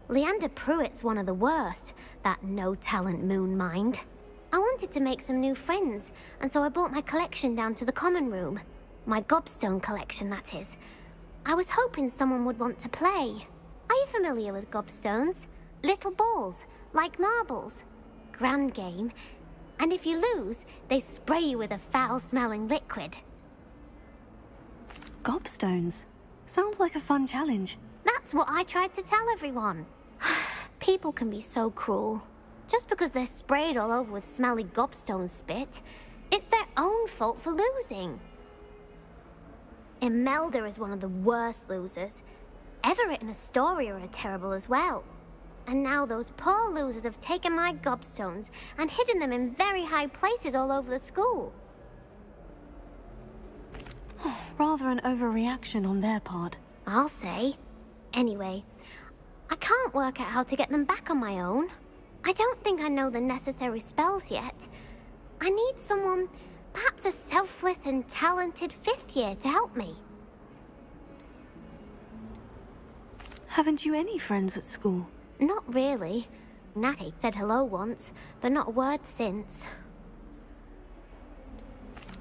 Leander Pruitt's one of the worst, that no-talent moon mind. I wanted to make some new friends, and so I brought my collection down to the common room. My gobstone collection, that is. I was hoping someone would want to play. Are you familiar with gobstones? Little balls, like marbles. Grand game. And if you lose, they spray you with a foul-smelling liquid. Gobstones? Sounds like a fun challenge. That's what I tried to tell everyone. People can be so cruel. Just because they're sprayed all over with smelly gobstone spit, it's their own fault for losing. Imelda is one of the worst losers. Everett and Astoria are terrible as well. And now those poor losers have taken my gobstones and hidden them in very high places all over the school. Rather an overreaction on their part. I'll say. Anyway, I can't work out how to get them back on my own. I don't think I know the necessary spells yet. I need someone, perhaps a selfless and talented fifth year to help me. Haven't you any friends at school? Not really. Natty said hello once, but not a word since.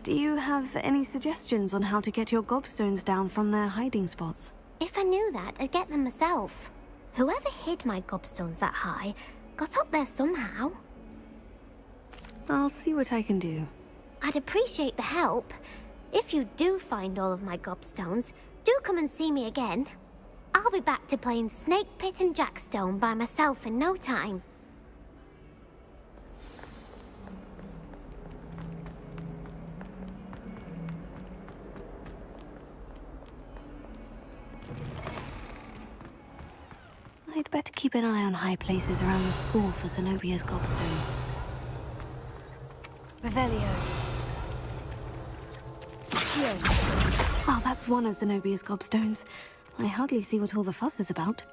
Do you have any suggestions on how to get your gobstones down from their hiding spots? If I knew that, I'd get them myself. Whoever hid my gobstones that high got up there somehow. I'll see what I can do. I'd appreciate the help. If you do find all of my gobstones, do come and see me again. I'll be back to playing Snake Pit and Jackstone by myself in no time. I'd better keep an eye on high places around the school for Zenobia's gobstones. Revelio. Oh, that's one of Zenobia's gobstones. I hardly see what all the fuss is about.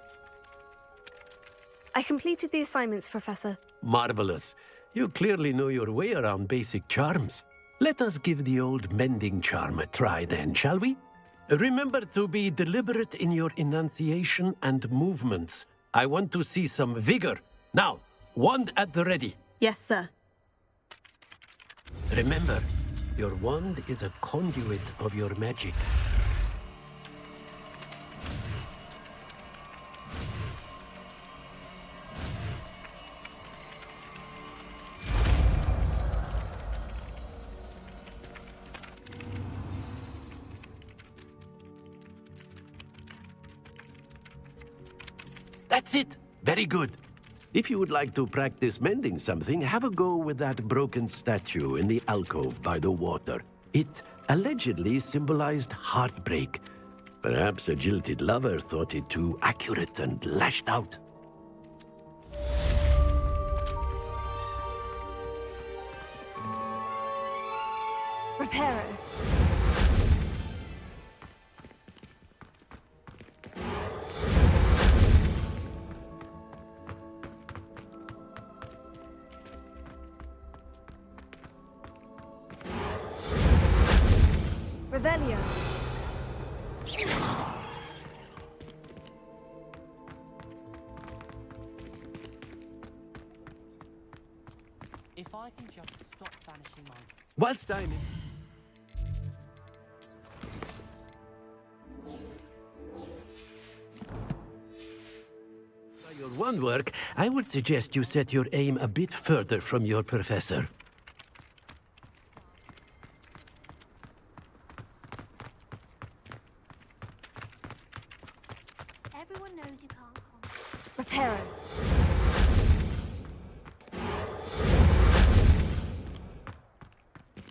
I completed the assignments, Professor. Marvelous. You clearly know your way around basic charms. Let us give the old mending charm a try then, shall we? Remember to be deliberate in your enunciation and movements. I want to see some vigor. Now, wand at the ready. Yes, sir. Remember, your wand is a conduit of your magic. That's it. Very good. If you would like to practice mending something, have a go with that broken statue in the alcove by the water. It allegedly symbolized heartbreak. Perhaps a jilted lover thought it too accurate and lashed out. Reparo. Revelio. If I can just stop banishing my... Whilst I'm in... By your wand work, I would suggest you set your aim a bit further from your professor. Everyone knows you can't come. Reparo.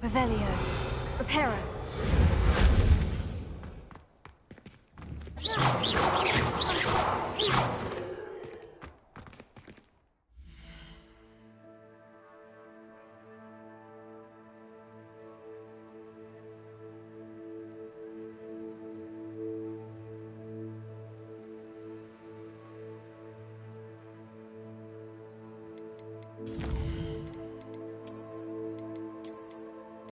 Revelio. Reparo.